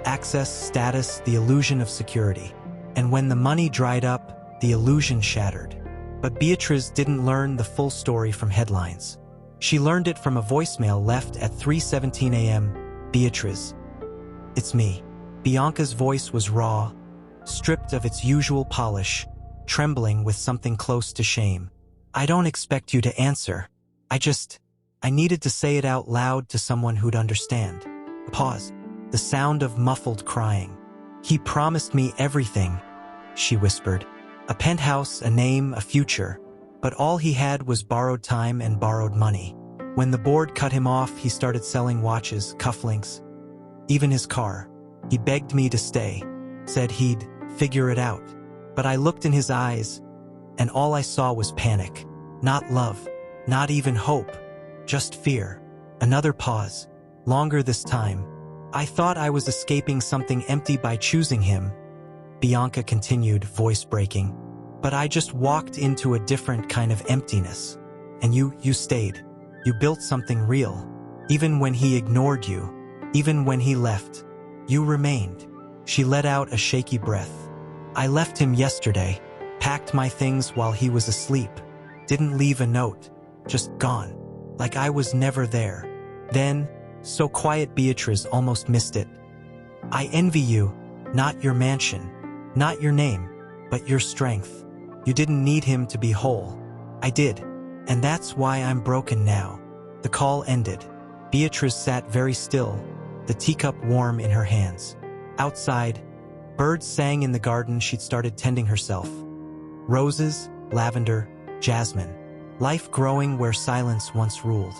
Access, status, the illusion of security. And when the money dried up, the illusion shattered. But Beatrice didn't learn the full story from headlines. She learned it from a voicemail left at 3:17 a.m. "Beatrice, it's me." Bianca's voice was raw, stripped of its usual polish, trembling with something close to shame. "I don't expect you to answer. I needed to say it out loud to someone who'd understand." A pause. The sound of muffled crying. "He promised me everything," she whispered. "A penthouse, a name, a future. But all he had was borrowed time and borrowed money. When the board cut him off, he started selling watches, cufflinks, even his car. He begged me to stay, said he'd figure it out. But I looked in his eyes, and all I saw was panic. Not love, not even hope, just fear." Another pause, longer this time. "I thought I was escaping something empty by choosing him," Bianca continued, voice breaking. "But I just walked into a different kind of emptiness. And you stayed. You built something real. Even when he ignored you, even when he left, you remained." She let out a shaky breath. "I left him yesterday, packed my things while he was asleep. Didn't leave a note, just gone, like I was never there." Then, so quiet Beatrice almost missed it. "I envy you, not your mansion, not your name, but your strength. You didn't need him to be whole. I did, and that's why I'm broken now." The call ended. Beatrice sat very still, the teacup warm in her hands. Outside, birds sang in the garden she'd started tending herself. Roses, lavender, jasmine. Life growing where silence once ruled.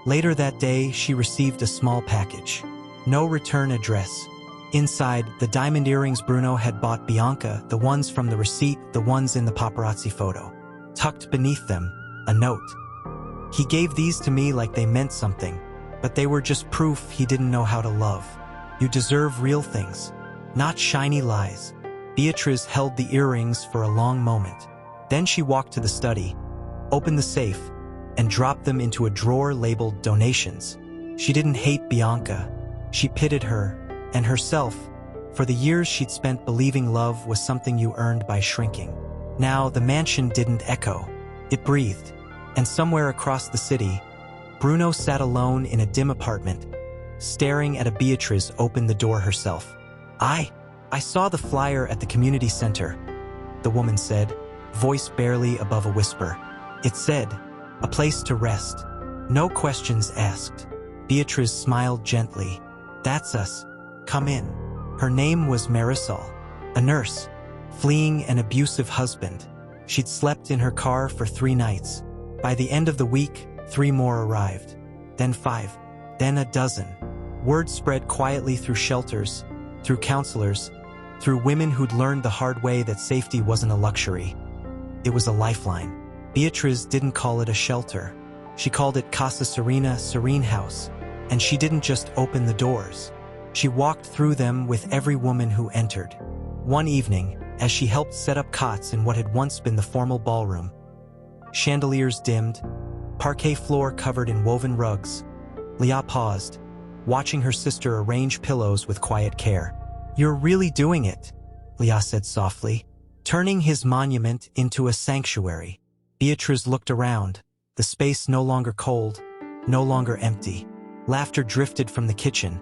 Later that day, she received a small package. No return address. Inside, the diamond earrings Bruno had bought Bianca, the ones from the receipt, the ones in the paparazzi photo. Tucked beneath them, a note. "He gave these to me like they meant something, but they were just proof he didn't know how to love. You deserve real things, not shiny lies." Beatrice held the earrings for a long moment. Then she walked to the study, opened the safe, and dropped them into a drawer labeled donations. She didn't hate Bianca. She pitied her, and herself, for the years she'd spent believing love was something you earned by shrinking. Now the mansion didn't echo. It breathed. And somewhere across the city, Bruno sat alone in a dim apartment, staring at a Beatrice open the door herself. I saw the flyer at the community center," the woman said, voice barely above a whisper. "It said, a place to rest. No questions asked." Beatrice smiled gently. "That's us. Come in." Her name was Marisol, a nurse, fleeing an abusive husband. She'd slept in her car for 3 nights. By the end of the week, 3 more arrived. Then 5. Then a dozen. Word spread quietly through shelters, through counselors, through women who'd learned the hard way that safety wasn't a luxury. It was a lifeline. Beatrice didn't call it a shelter. She called it Casa Serena, Serene House. And she didn't just open the doors. She walked through them with every woman who entered. One evening, as she helped set up cots in what had once been the formal ballroom, chandeliers dimmed, parquet floor covered in woven rugs, Leah paused, watching her sister arrange pillows with quiet care. "You're really doing it," Leah said softly, turning his monument into a sanctuary. Beatrice looked around, the space no longer cold, no longer empty. Laughter drifted from the kitchen,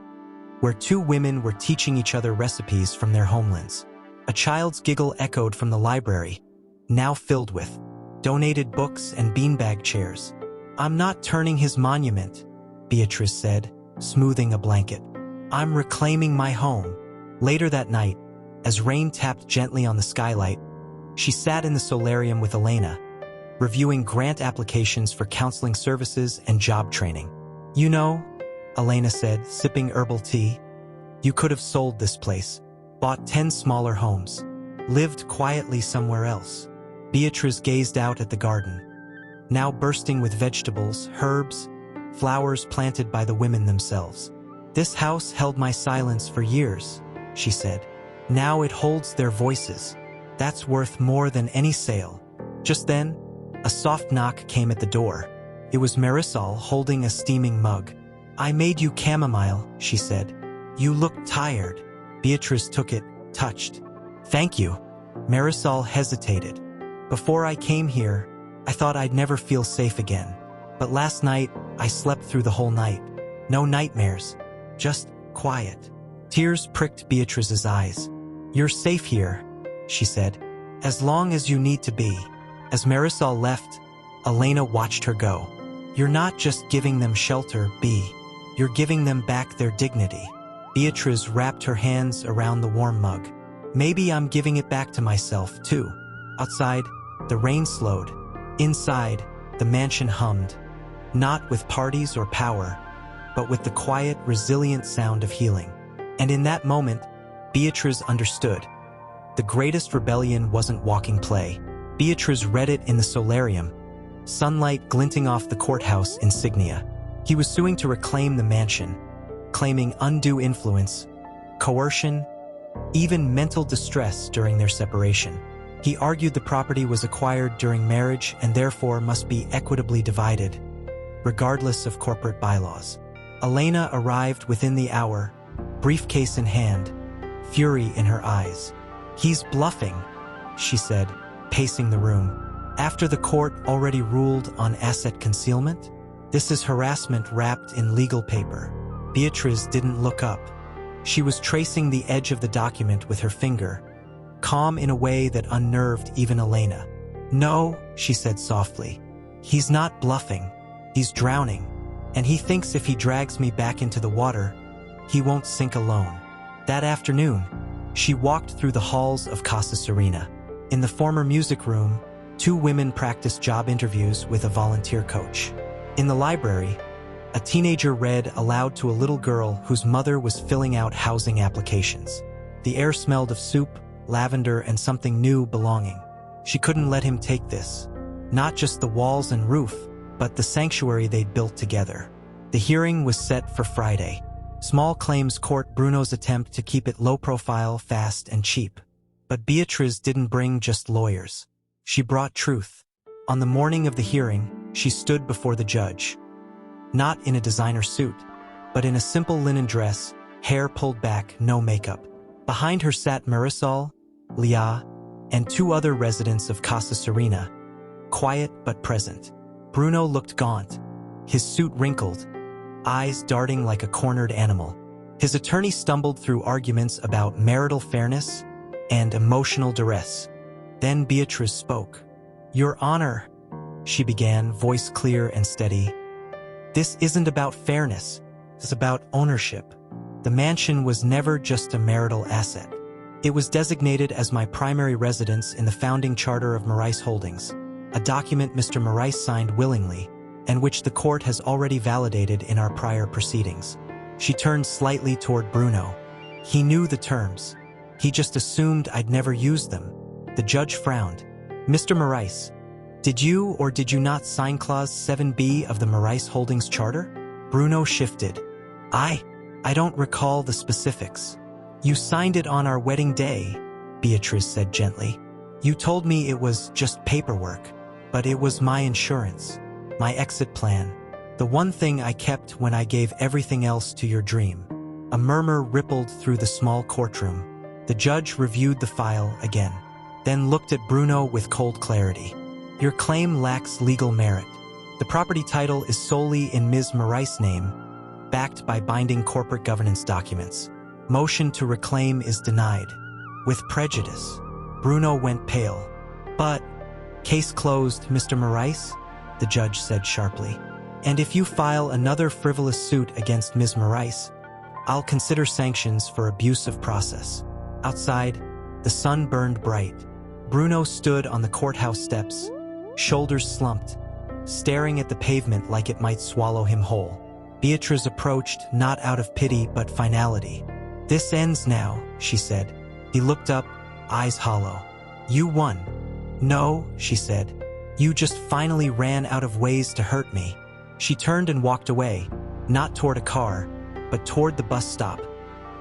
where two women were teaching each other recipes from their homelands. A child's giggle echoed from the library, now filled with donated books and beanbag chairs. "I'm not turning his monument," Beatrice said, smoothing a blanket. "I'm reclaiming my home." Later that night, as rain tapped gently on the skylight, she sat in the solarium with Elena, reviewing grant applications for counseling services and job training. "You know," Elena said, sipping herbal tea, "you could have sold this place, bought 10 smaller homes, lived quietly somewhere else." Beatrice gazed out at the garden, now bursting with vegetables, herbs, flowers planted by the women themselves. "This house held my silence for years," she said. "Now it holds their voices. That's worth more than any sale." Just then, a soft knock came at the door. It was Marisol holding a steaming mug. "I made you chamomile," she said. "You look tired." Beatrice took it, touched. "Thank you." Marisol hesitated. "Before I came here, I thought I'd never feel safe again. But last night, I slept through the whole night. No nightmares, just quiet." Tears pricked Beatrice's eyes. "You're safe here," she said, "as long as you need to be." As Marisol left, Elena watched her go. "You're not just giving them shelter, B. You're giving them back their dignity." Beatrice wrapped her hands around the warm mug. "Maybe I'm giving it back to myself, too." Outside, the rain slowed. Inside, the mansion hummed, not with parties or power, but with the quiet, resilient sound of healing. And in that moment, Beatrice understood. The greatest rebellion wasn't walking play. Beatrice read it in the solarium, sunlight glinting off the courthouse insignia. He was suing to reclaim the mansion, claiming undue influence, coercion, even mental distress during their separation. He argued the property was acquired during marriage and therefore must be equitably divided, regardless of corporate bylaws. Elena arrived within the hour, briefcase in hand, fury in her eyes. "He's bluffing," she said, pacing the room. "After the court already ruled on asset concealment? This is harassment wrapped in legal paper." Beatrice didn't look up. She was tracing the edge of the document with her finger, calm in a way that unnerved even Elena. "No," she said softly. "He's not bluffing. He's drowning. And he thinks if he drags me back into the water, he won't sink alone." That afternoon, she walked through the halls of Casa Serena. In the former music room, two women practiced job interviews with a volunteer coach. In the library, a teenager read aloud to a little girl whose mother was filling out housing applications. The air smelled of soup, lavender, and something new belonging. She couldn't let him take this. Not just the walls and roof, but the sanctuary they'd built together. The hearing was set for Friday. Small claims court Bruno's attempt to keep it low profile, fast, and cheap. But Beatrice didn't bring just lawyers. She brought truth. On the morning of the hearing, she stood before the judge. Not in a designer suit, but in a simple linen dress, hair pulled back, no makeup. Behind her sat Marisol, Leah, and two other residents of Casa Serena, quiet but present. Bruno looked gaunt, his suit wrinkled, eyes darting like a cornered animal. His attorney stumbled through arguments about marital fairness and emotional duress. Then Beatrice spoke. "Your Honor," she began, voice clear and steady, "this isn't about fairness, it's about ownership. The mansion was never just a marital asset. It was designated as my primary residence in the founding charter of Mistress Holdings, a document Mr. Mistress signed willingly, and which the court has already validated in our prior proceedings." She turned slightly toward Bruno. He knew the terms. He just assumed I'd never used them. The judge frowned. "Mr. Mistress, did you or did you not sign Clause 7B of the Mistress Holdings Charter?" Bruno shifted. I don't recall the specifics." "You signed it on our wedding day," Beatrice said gently. "You told me it was just paperwork, but it was my insurance, my exit plan, the one thing I kept when I gave everything else to your dream." A murmur rippled through the small courtroom. The judge reviewed the file again, then looked at Bruno with cold clarity. "Your claim lacks legal merit. The property title is solely in Ms. Marais' name, backed by binding corporate governance documents. Motion to reclaim is denied. With prejudice. Bruno went pale. But, case closed, Mr. Marais, the judge said sharply. And if you file another frivolous suit against Ms. Marais, I'll consider sanctions for abuse of process. Outside, the sun burned bright. Bruno stood on the courthouse steps, shoulders slumped, staring at the pavement like it might swallow him whole. Beatrice approached, not out of pity but finality. This ends now, she said. He looked up, eyes hollow. You won. No, she said. You just finally ran out of ways to hurt me. She turned and walked away, not toward a car, but toward the bus stop,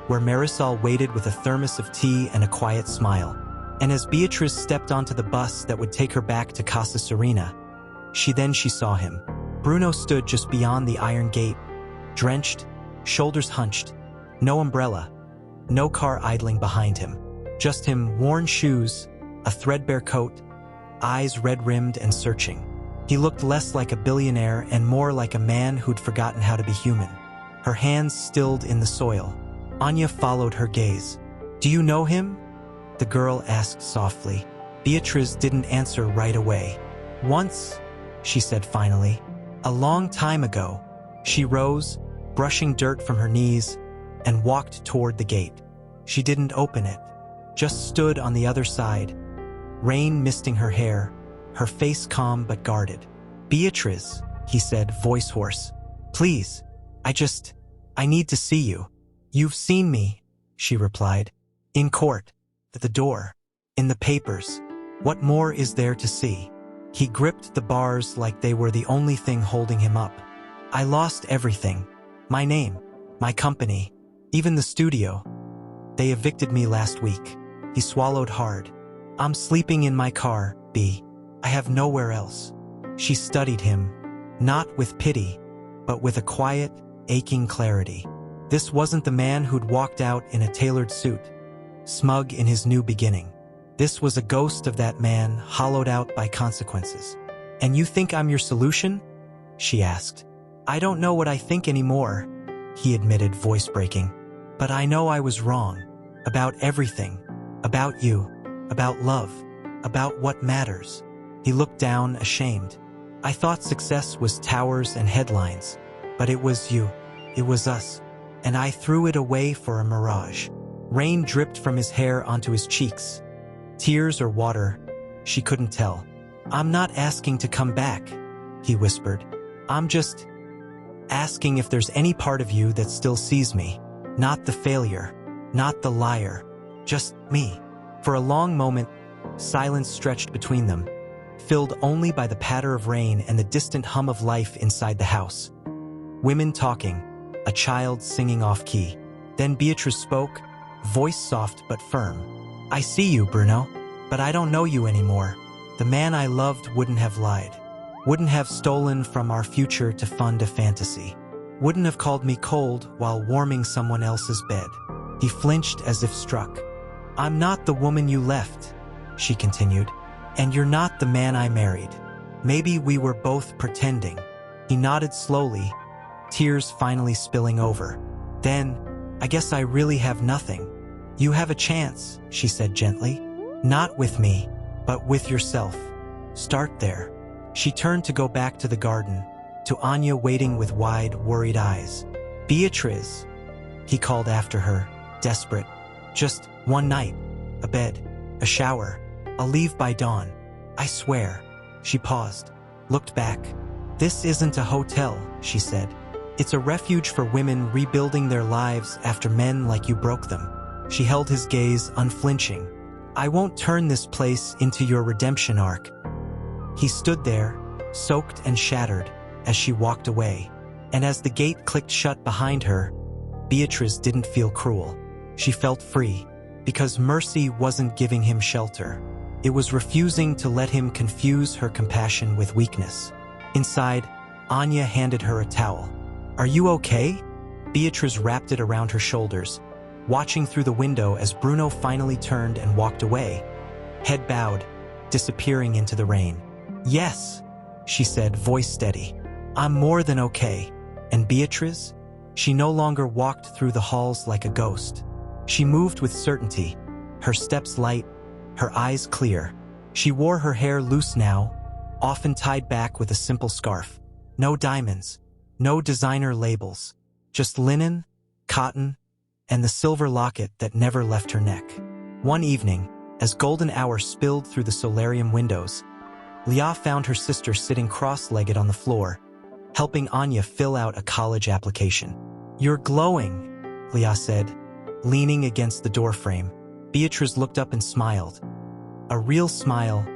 where Marisol waited with a thermos of tea and a quiet smile. And as Beatrice stepped onto the bus that would take her back to Casa Serena, she saw him. Bruno stood just beyond the iron gate, drenched, shoulders hunched, no umbrella, no car idling behind him. Just him, worn shoes, a threadbare coat, eyes red-rimmed and searching. He looked less like a billionaire and more like a man who'd forgotten how to be human. Her hands stilled in the soil. Anya followed her gaze. Do you know him? The girl asked softly. Beatrice didn't answer right away. Once, she said finally. A long time ago. She rose, brushing dirt from her knees, and walked toward the gate. She didn't open it, just stood on the other side, rain misting her hair, her face calm but guarded. Beatrice, he said, voice hoarse. Please, I need to see you. You've seen me, she replied. In court, at the door, in the papers. What more is there to see? He gripped the bars like they were the only thing holding him up. I lost everything. My name, my company, even the studio. They evicted me last week. He swallowed hard. I'm sleeping in my car, B. I have nowhere else. She studied him, not with pity, but with a quiet, aching clarity. This wasn't the man who'd walked out in a tailored suit, smug in his new beginning. This was a ghost of that man, hollowed out by consequences. And you think I'm your solution? She asked. I don't know what I think anymore, he admitted, voice breaking. But I know I was wrong. About everything. About you. About love. About what matters. He looked down, ashamed. I thought success was towers and headlines. But it was you. It was us. And I threw it away for a mirage. Rain dripped from his hair onto his cheeks. Tears or water, she couldn't tell. I'm not asking to come back, he whispered. I'm just asking if there's any part of you that still sees me. Not the failure, not the liar, just me. For a long moment, silence stretched between them, filled only by the patter of rain and the distant hum of life inside the house. Women talking, a child singing off-key. Then Beatrice spoke, voice soft but firm. I see you, Bruno, but I don't know you anymore. The man I loved wouldn't have lied, wouldn't have stolen from our future to fund a fantasy, wouldn't have called me cold while warming someone else's bed. He flinched as if struck. I'm not the woman you left, she continued, and you're not the man I married. Maybe we were both pretending. He nodded slowly, tears finally spilling over. Then, I guess I really have nothing. You have a chance, she said gently. Not with me, but with yourself. Start there. She turned to go back to the garden, to Anya waiting with wide, worried eyes. Beatrice, he called after her, desperate. Just one night. A bed. A shower. I'll leave by dawn. I swear. She paused, looked back. This isn't a hotel, she said. It's a refuge for women rebuilding their lives after men like you broke them. She held his gaze, unflinching. I won't turn this place into your redemption arc. He stood there, soaked and shattered, as she walked away. And as the gate clicked shut behind her, Beatrice didn't feel cruel. She felt free, because mercy wasn't giving him shelter. It was refusing to let him confuse her compassion with weakness. Inside, Anya handed her a towel. Are you okay? Beatrice wrapped it around her shoulders, watching through the window as Bruno finally turned and walked away, head bowed, disappearing into the rain. Yes, she said, voice steady. I'm more than okay. And Beatrice? She no longer walked through the halls like a ghost. She moved with certainty, her steps light, her eyes clear. She wore her hair loose now, often tied back with a simple scarf. No diamonds, no designer labels, just linen, cotton, and the silver locket that never left her neck. One evening, as golden hour spilled through the solarium windows, Leah found her sister sitting cross-legged on the floor, helping Anya fill out a college application. You're glowing, Leah said, leaning against the doorframe. Beatrice looked up and smiled. A real smile,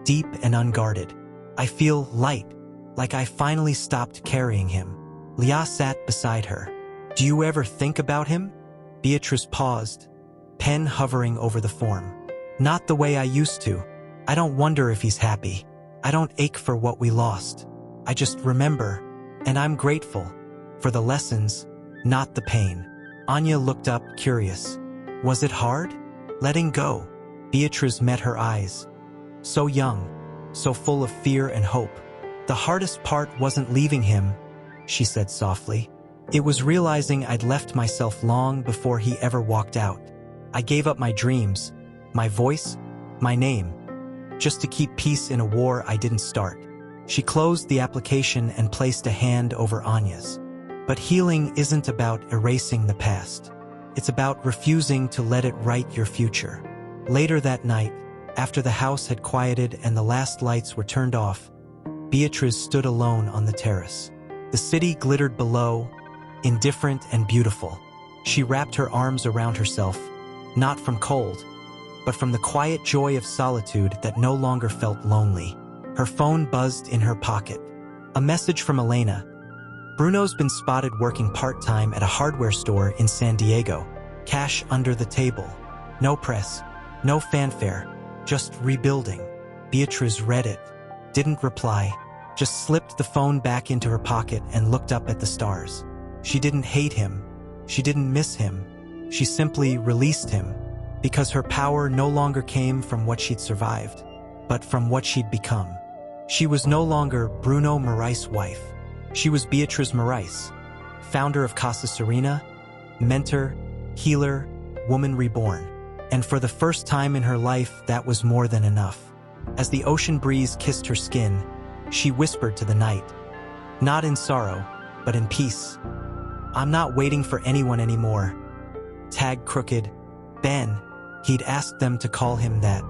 deep and unguarded. I feel light, like I finally stopped carrying him. Leah sat beside her. Do you ever think about him? Beatrice paused, pen hovering over the form. Not the way I used to. I don't wonder if he's happy. I don't ache for what we lost. I just remember, and I'm grateful for the lessons, not the pain. Anya looked up, curious. Was it hard? Letting go. Beatrice met her eyes. So young, so full of fear and hope. The hardest part wasn't leaving him, she said softly. It was realizing I'd left myself long before he ever walked out. I gave up my dreams, my voice, my name, just to keep peace in a war I didn't start. She closed the application and placed a hand over Anya's. But healing isn't about erasing the past. It's about refusing to let it write your future. Later that night, after the house had quieted and the last lights were turned off, Beatrice stood alone on the terrace. The city glittered below, indifferent and beautiful. She wrapped her arms around herself, not from cold, but from the quiet joy of solitude that no longer felt lonely. Her phone buzzed in her pocket. A message from Elena. Bruno's been spotted working part-time at a hardware store in San Diego. Cash under the table. No press, no fanfare, just rebuilding. Beatrice read it, didn't reply, just slipped the phone back into her pocket and looked up at the stars. She didn't hate him. She didn't miss him. She simply released him, because her power no longer came from what she'd survived, but from what she'd become. She was no longer Bruno Marais' wife. She was Beatrice Marais, founder of Casa Serena, mentor, healer, woman reborn. And for the first time in her life, that was more than enough. As the ocean breeze kissed her skin, she whispered to the night, not in sorrow, but in peace. I'm not waiting for anyone anymore. Tag crooked. Ben, he'd asked them to call him that,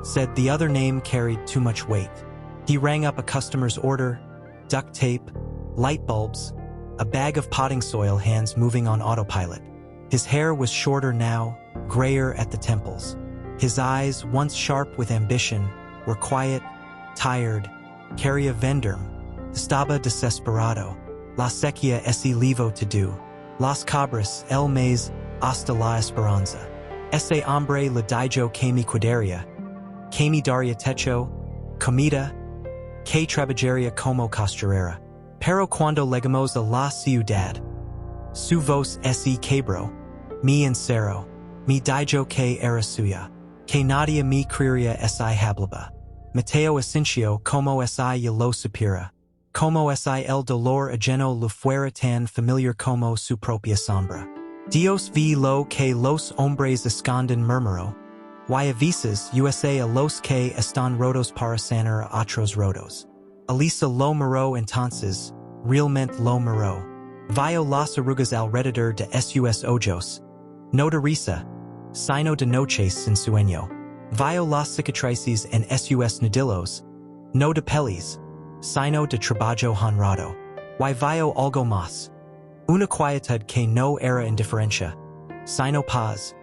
said the other name carried too much weight. He rang up a customer's order, duct tape, light bulbs, a bag of potting soil, hands moving on autopilot. His hair was shorter now, grayer at the temples. His eyes, once sharp with ambition, were quiet, tired. Caria venderm, estaba desesperado. La sequía ese livo to do. Las cabras, el mes, hasta la esperanza. Ese hombre le dijo que mi cuidaría, que mi daría techo, comida, que trabajaría como costurera. Pero cuando llegamos a la ciudad, su voz ese quebró, mi encero, mi dijo que era suya, que nadie me creería esa hablaba. Mateo Asencio como esa y lo supera, como esa el dolor ajeno lo fuera tan familiar como su propia sombra. Dios vi lo que los hombres esconden murmuró, y avisas USA a los que están rotos para sanar a otros rotos. Elisa lo miró entonces, realmente lo miró. Vio las arrugas alrededor de sus ojos. No de risa, sino de noches sin sueño. Vio las cicatrices en sus nudillos. No de pelis, sino de trabajo honrado. Y vio algo más. Una quietud que no era indiferencia, sino paz.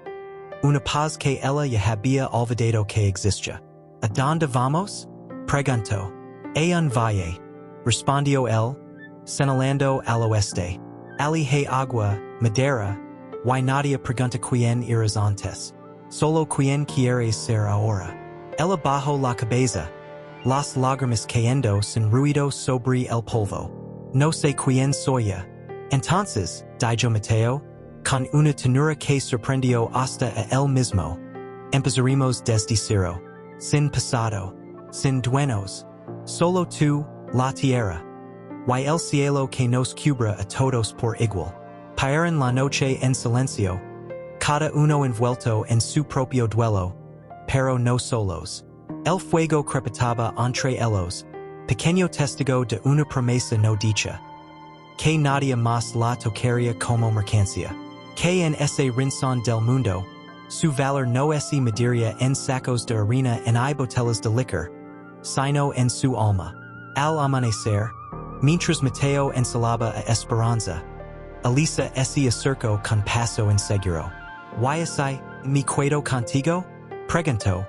Una paz que ella ya había olvidado que existía. ¿A dónde vamos? Preguntó. A un valle, respondió él, señalando al oeste. Ali hay agua, madera, y nadie pregunta quién iras antes. Solo quién quieres ser ahora. Ella bajó la cabeza, las lágrimas cayendo sin ruido sobre el polvo. No sé quién soy. Entonces, dijo Mateo, con una ternura que sorprendió hasta a él mismo. Empezaremos desde cero, sin pasado, sin dueños, solo tú, La tierra. Y el cielo que nos cubra a todos por igual. Paeran la noche en silencio. Cada uno envuelto en su propio duelo. Pero no solos. El fuego crepitaba entre ellos. Pequeño testigo de una promesa no dicha. Que nadie más la tocaría como mercancía. Que en ese rincón del mundo, su valor no se mediría en sacos de harina en botellas de licor, sino en su alma. Al amanecer, mientras Mateo ensalaba a Esperanza, Elisa se acercó con paso inseguro. ¿Why así, me quedo contigo? Preguntó,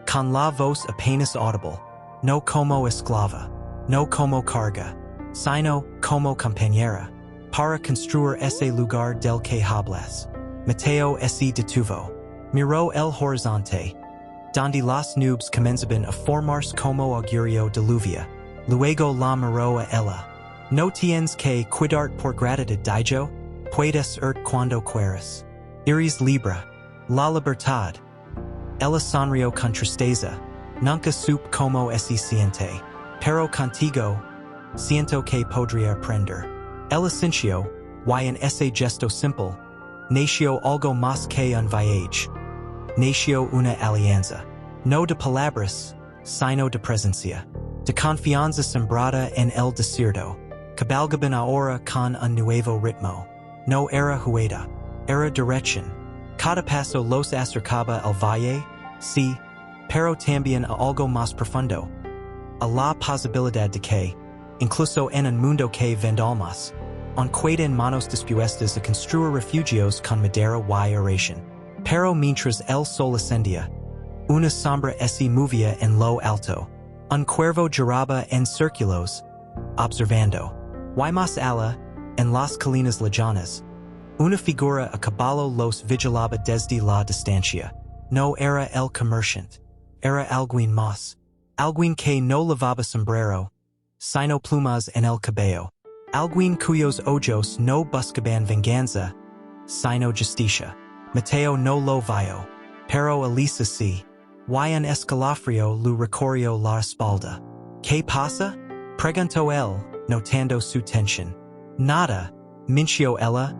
con la voz apenas audible, no como esclava, no como carga, sino como compañera, para construir ese lugar del que hablas. Mateo se detuvo. Miró el horizonte, donde las nubes comenzaban a formarse como augurio de lluvia. Luego la miró a ella. ¿No tienes que cuidar por gratitud dijo? Puedes cuando quieras. Eres libre. La libertad. Ella sonrió con tristeza. Nunca supe como se siente. Pero contigo, siento que podría aprender. Ella sintió, y en ese gesto simple, nació algo más que un viaje. Nació una alianza. No de palabras, sino de presencia. De confianza sembrada en el desierto. Cabalgaban ahora con un nuevo ritmo. No era huida, era dirección. Cada paso los acercaba al valle, sí, pero también a algo más profundo. A la posibilidad de que, incluso en un mundo que vendalmas, quedan manos dispuestas a construir refugios con madera y oración. Pero mientras el sol ascendía, una sombra se movía en lo alto. Un cuervo giraba en círculos, observando. Y más allá, en las colinas lejanas, una figura a caballo los vigilaba desde la distancia. No era el comerciante, era alguien más. Alguien que no lavaba sombrero, sino plumas en el cabello. Alguien cuyos ojos no buscaban venganza, sino justicia. Mateo no lo vio, pero Elisa sí. Y un escalofrío le recorrió la espalda. ¿Qué pasa? Preguntó él, notando su tensión. Nada, mintió ella,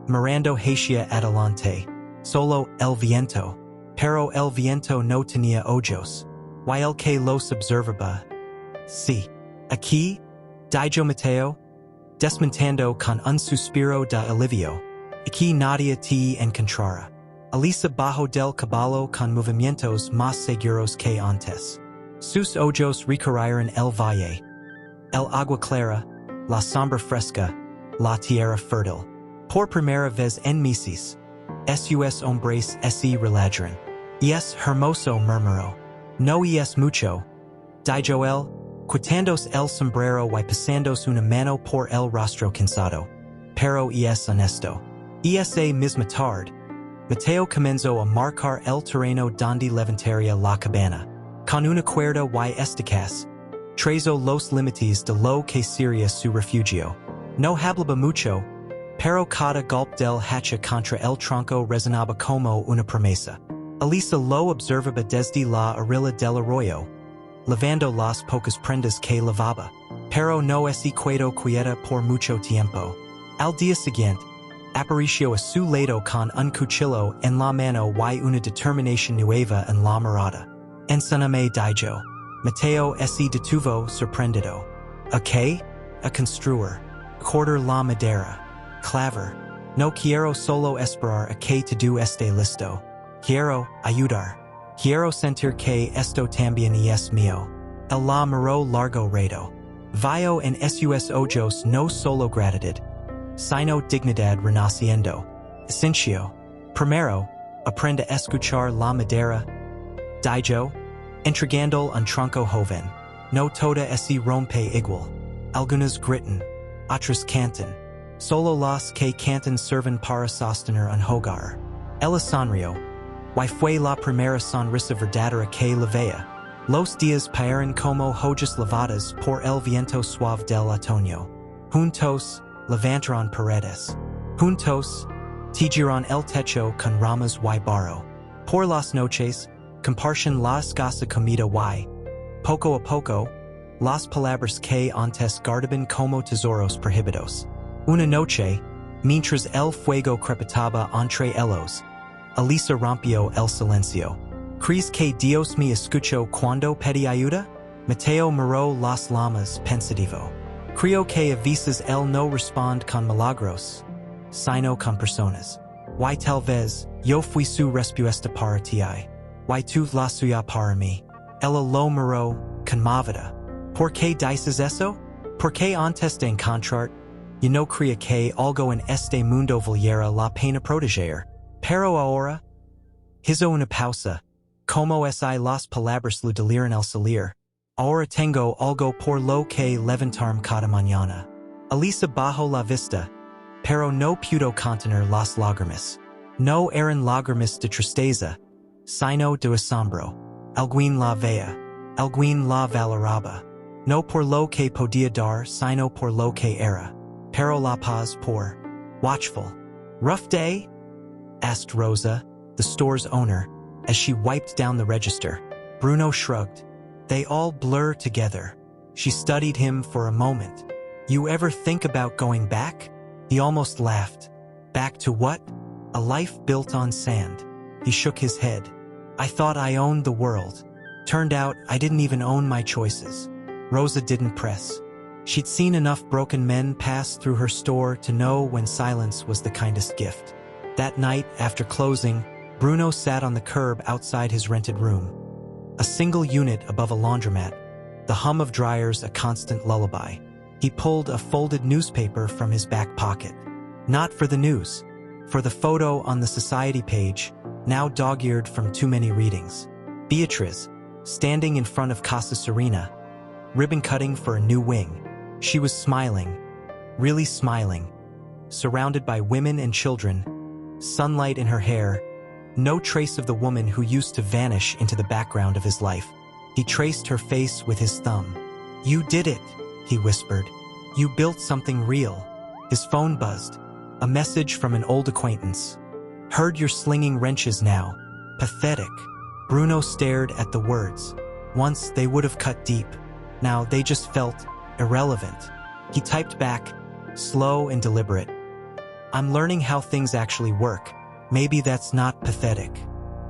mirando hacia adelante. Solo el viento. Pero el viento no tenía ojos. Y el que los observaba. Sí. Aquí, dijo Mateo, desmontando con un suspiro de alivio. Aquí nadie te encontrará. Elisa bajó del caballo con movimientos más seguros que antes. Sus ojos recorrieron el valle. El agua clara, la sombra fresca, la tierra fértil. Por primera vez en meses, sus hombres se relajaron. Y es hermoso murmuró. No es mucho, dijo él, quitándose el sombrero y pasándose una mano por el rostro cansado. Pero es honesto. Esa misma tarde, Mateo comenzó a marcar el terreno donde levantaría la cabana. Con una cuerda y estacas, trazó los límites de lo que sería su refugio. No hablaba mucho, pero cada golpe del hacha contra el tronco resonaba como una promesa. Elisa lo observaba desde la orilla del arroyo, lavando las pocas prendas que lavaba, pero no se quedó quieta por mucho tiempo. Al día siguiente, apareció a su lado con un cuchillo en la mano y una determinación nueva en la mirada. Enséñame dijo. Mateo se detuvo sorprendido. ¿A qué? A construir. Cortar la madera. Clavar. No quiero solo esperar a que todo esté listo. Quiero ayudar. Quiero sentir que esto también es mío. El la miró largo rato. Vio en sus ojos no solo gratitud, sino dignidad renaciendo. Esencio. Primero, aprende a escuchar la madera. Dijo, entregando un tronco joven. No toda se rompe igual. Algunas gritan, otras cantan. Solo las que cantan sirven para sostener un hogar. Ella sonrió. Y fue la primera sonrisa verdadera que le veía. Los días pasaron como hojas lavadas por el viento suave del otoño. Juntos, levantaron paredes. Juntos, tejieron el techo con ramas y barro. Por las noches, compartían la escasa comida y, poco a poco, Las palabras que antes guardaban como tesoros prohibidos. Una noche, mientras el fuego crepitaba entre ellos, Elisa rompió el silencio. ¿Crees que Dios me escuchó cuando pedí ayuda? Mateo miró las llamas pensativo. Creo que a veces él no responde con milagros, sino con personas. Y tal vez, yo fui su respuesta para ti. Y tú la suya para mí. Ella lo miró, conmovida. ¿Por qué dices eso? Porque antes de encontrar, yo no creía que algo en este mundo valiera la pena proteger. Pero ahora, hizo una pausa. Como es las palabras lo deliran el salir. Ahora tengo algo por lo que levantarme cada mañana. Elisa bajó la vista, pero no pudo contener las lágrimas. No eran lágrimas de tristeza, sino de asombro. Alguien la veía, alguien la valoraba. No por lo que podía dar, sino por lo que era. Pero la paz por watchful. Rough day? Asked Rosa, the store's owner, as she wiped down the register. Bruno shrugged. They all blur together. She studied him for a moment. You ever think about going back? He almost laughed. Back to what? A life built on sand. He shook his head. I thought I owned the world. Turned out I didn't even own my choices. Rosa didn't press. She'd seen enough broken men pass through her store to know when silence was the kindest gift. That night, after closing, Bruno sat on the curb outside his rented room. A single unit above a laundromat, the hum of dryers a constant lullaby. He pulled a folded newspaper from his back pocket. Not for the news, for the photo on the society page, now dog-eared from too many readings. Beatrice, standing in front of Casa Serena, ribbon cutting for a new wing. She was smiling, really smiling, surrounded by women and children, sunlight in her hair, no trace of the woman who used to vanish into the background of his life. He traced her face with his thumb. You did it, he whispered. You built something real. His phone buzzed. A message from an old acquaintance. Heard you're slinging wrenches now. Pathetic. Bruno stared at the words. Once they would have cut deep. Now they just felt irrelevant. He typed back, slow and deliberate. I'm learning how things actually work. Maybe that's not pathetic.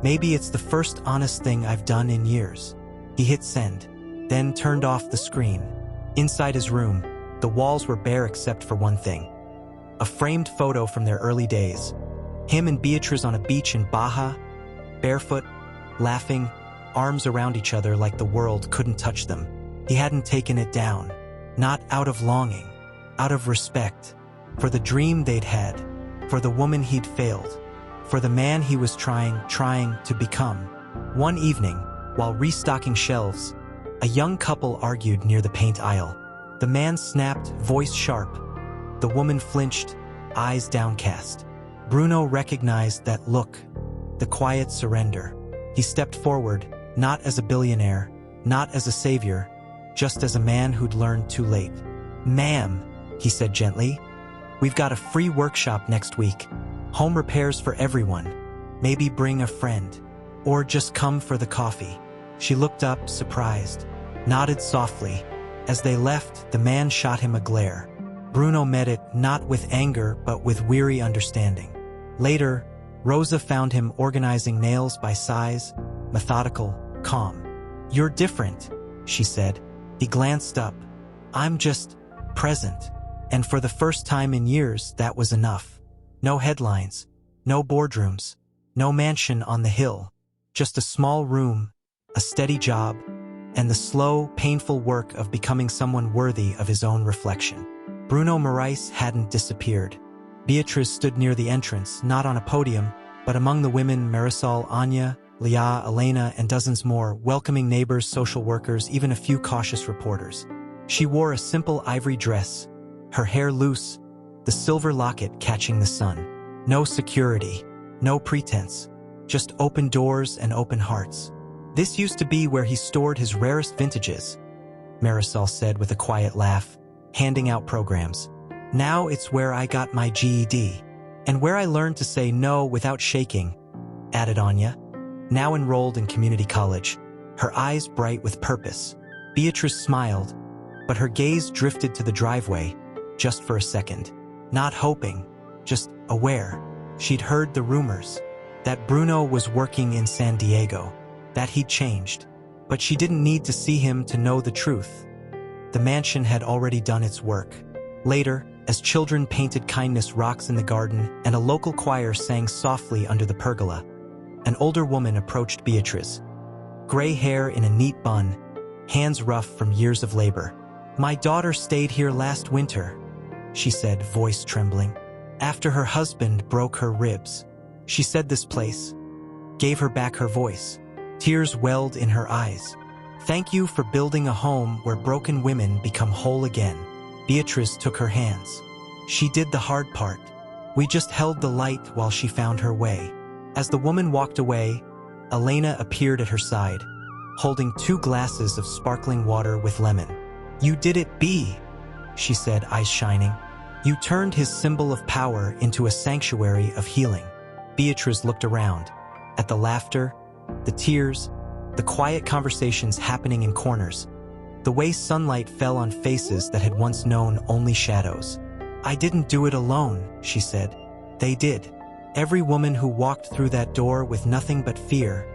Maybe it's the first honest thing I've done in years. He hit send, then turned off the screen. Inside his room, the walls were bare except for one thing. A framed photo from their early days. Him and Beatrice on a beach in Baja, barefoot, laughing, arms around each other like the world couldn't touch them. He hadn't taken it down. Not out of longing, out of respect. For the dream they'd had, for the woman he'd failed, for the man he was trying to become. One evening, while restocking shelves, a young couple argued near the paint aisle. The man snapped, voice sharp. The woman flinched, eyes downcast. Bruno recognized that look, the quiet surrender. He stepped forward, not as a billionaire, not as a savior, just as a man who'd learned too late. Ma'am, he said gently, we've got a free workshop next week. Home repairs for everyone. Maybe bring a friend. Or just come for the coffee. She looked up, surprised, nodded softly. As they left, the man shot him a glare. Bruno met it not with anger but with weary understanding. Later, Rosa found him organizing nails by size, methodical, calm. You're different, she said. He glanced up. I'm just present. And for the first time in years, that was enough. No headlines, no boardrooms, no mansion on the hill, just a small room, a steady job, and the slow, painful work of becoming someone worthy of his own reflection. Bruno Marais hadn't disappeared. Beatrice stood near the entrance, not on a podium, but among the women Marisol, Anya, Leah, Elena, and dozens more, welcoming neighbors, social workers, even a few cautious reporters. She wore a simple ivory dress, her hair loose, the silver locket catching the sun. No security, no pretense, just open doors and open hearts. This used to be where he stored his rarest vintages, Marisol said with a quiet laugh, handing out programs. Now it's where I got my GED, and where I learned to say no without shaking, added Anya, now enrolled in community college, her eyes bright with purpose. Beatrice smiled, but her gaze drifted to the driveway, just for a second. Not hoping, just aware. She'd heard the rumors, that Bruno was working in San Diego, that he'd changed. But she didn't need to see him to know the truth. The mansion had already done its work. Later, as children painted kindness rocks in the garden and a local choir sang softly under the pergola, an older woman approached Beatrice. Gray hair in a neat bun, hands rough from years of labor. "My daughter stayed here last winter," she said, voice trembling. "After her husband broke her ribs." She said this place gave her back her voice. Tears welled in her eyes. "Thank you for building a home where broken women become whole again." Beatrice took her hands. "She did the hard part. We just held the light while she found her way." As the woman walked away, Elena appeared at her side, holding 2 glasses of sparkling water with lemon. "You did it, B," she said, eyes shining. "You turned his symbol of power into a sanctuary of healing." Beatrice looked around, at the laughter, the tears, the quiet conversations happening in corners, the way sunlight fell on faces that had once known only shadows. "I didn't do it alone," she said. "They did. Every woman who walked through that door with nothing but fear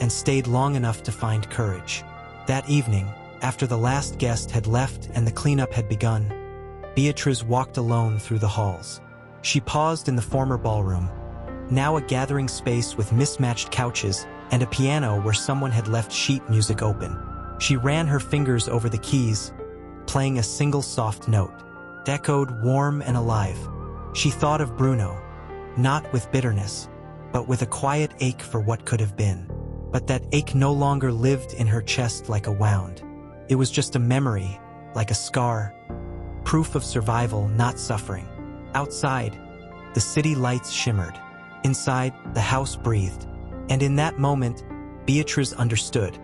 and stayed long enough to find courage." That evening, after the last guest had left and the cleanup had begun, Beatrice walked alone through the halls. She paused in the former ballroom, now a gathering space with mismatched couches and a piano where someone had left sheet music open. She ran her fingers over the keys, playing a single soft note. It echoed warm and alive. She thought of Bruno, not with bitterness, but with a quiet ache for what could have been. But that ache no longer lived in her chest like a wound. It was just a memory, like a scar, proof of survival, not suffering. Outside, the city lights shimmered. Inside, the house breathed. And in that moment, Beatrice understood.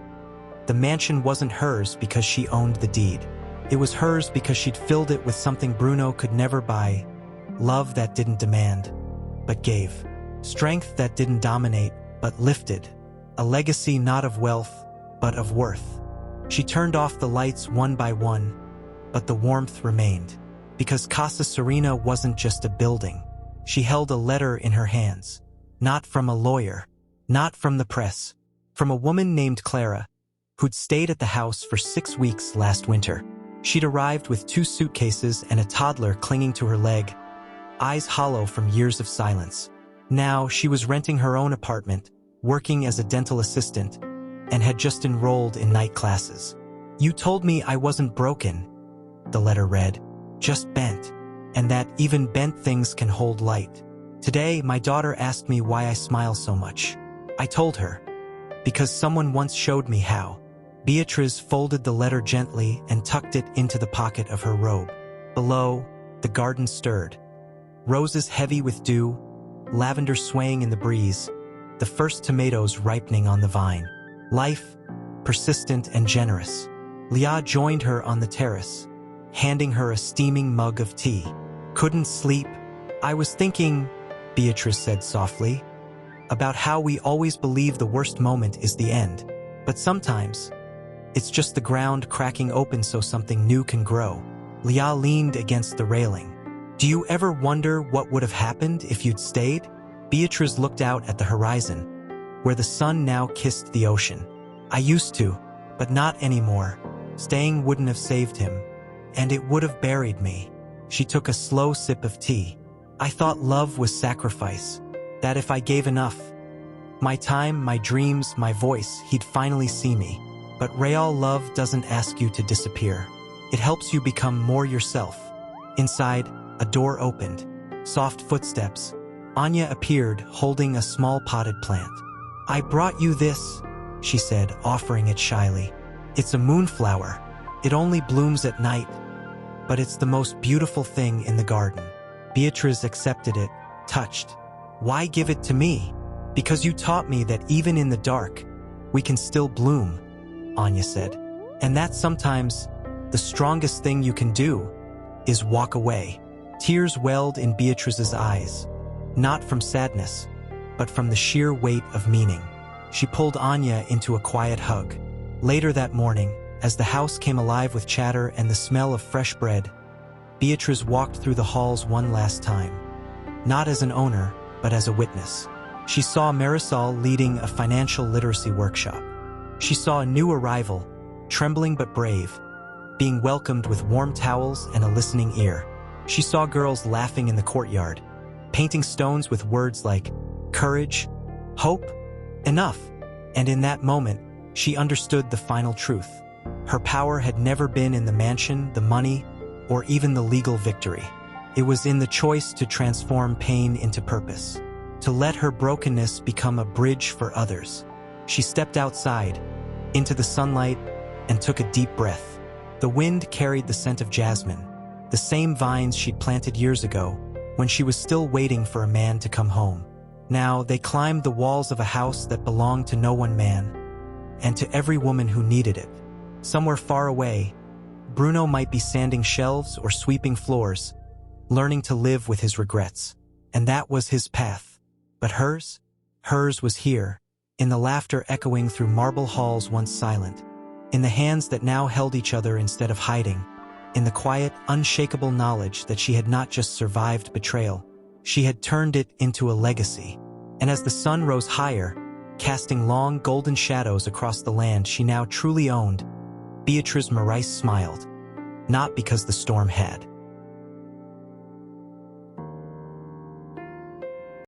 The mansion wasn't hers because she owned the deed. It was hers because she'd filled it with something Bruno could never buy. Love that didn't demand, but gave. Strength that didn't dominate, but lifted. A legacy not of wealth, but of worth. She turned off the lights one by one, but the warmth remained. Because Casa Serena wasn't just a building. She held a letter in her hands. Not from a lawyer. Not from the press. From a woman named Clara, who'd stayed at the house for 6 weeks last winter. She'd arrived with 2 suitcases and a toddler clinging to her leg, eyes hollow from years of silence. Now she was renting her own apartment, working as a dental assistant, and had just enrolled in night classes. "You told me I wasn't broken," the letter read, "just bent, and that even bent things can hold light. Today, my daughter asked me why I smile so much. I told her, because someone once showed me how." Beatrice folded the letter gently and tucked it into the pocket of her robe. Below, the garden stirred. Roses heavy with dew, lavender swaying in the breeze, the first tomatoes ripening on the vine. Life, persistent and generous. Leah joined her on the terrace, handing her a steaming mug of tea. "Couldn't sleep. I was thinking," Beatrice said softly, "about how we always believe the worst moment is the end. But sometimes, it's just the ground cracking open so something new can grow." Leah leaned against the railing. "Do you ever wonder what would have happened if you'd stayed?" Beatrice looked out at the horizon, where the sun now kissed the ocean. "I used to, but not anymore. Staying wouldn't have saved him, and it would have buried me." She took a slow sip of tea. "I thought love was sacrifice, that if I gave enough, my time, my dreams, my voice, he'd finally see me. But real love doesn't ask you to disappear. It helps you become more yourself." Inside, a door opened. Soft footsteps. Anya appeared, holding a small potted plant. "I brought you this," she said, offering it shyly. "It's a moonflower. It only blooms at night, but it's the most beautiful thing in the garden." Beatrice accepted it, touched. "Why give it to me?" "Because you taught me that even in the dark, we can still bloom," Anya said. "And that sometimes, the strongest thing you can do is walk away." Tears welled in Beatrice's eyes, not from sadness, but from the sheer weight of meaning. She pulled Anya into a quiet hug. Later that morning, As the house came alive with chatter and the smell of fresh bread, Beatrice walked through the halls one last time. Not as an owner, but as a witness. She saw Marisol leading a financial literacy workshop. She saw a new arrival, trembling but brave, being welcomed with warm towels and a listening ear. She saw girls laughing in the courtyard, painting stones with words like courage, hope, enough. And in that moment, she understood the final truth. Her power had never been in the mansion, the money, or even the legal victory. It was in the choice to transform pain into purpose, to let her brokenness become a bridge for others. She stepped outside, into the sunlight, and took a deep breath. The wind carried the scent of jasmine, the same vines she'd planted years ago, when she was still waiting for a man to come home. Now they climbed the walls of a house that belonged to no one man, and to every woman who needed it. Somewhere far away, Bruno might be sanding shelves or sweeping floors, learning to live with his regrets. And that was his path. But hers? Hers was here, in the laughter echoing through marble halls once silent, in the hands that now held each other instead of hiding, in the quiet, unshakable knowledge that she had not just survived betrayal, she had turned it into a legacy. And as the sun rose higher, casting long golden shadows across the land she now truly owned, Beatrice Marais smiled, not because the storm had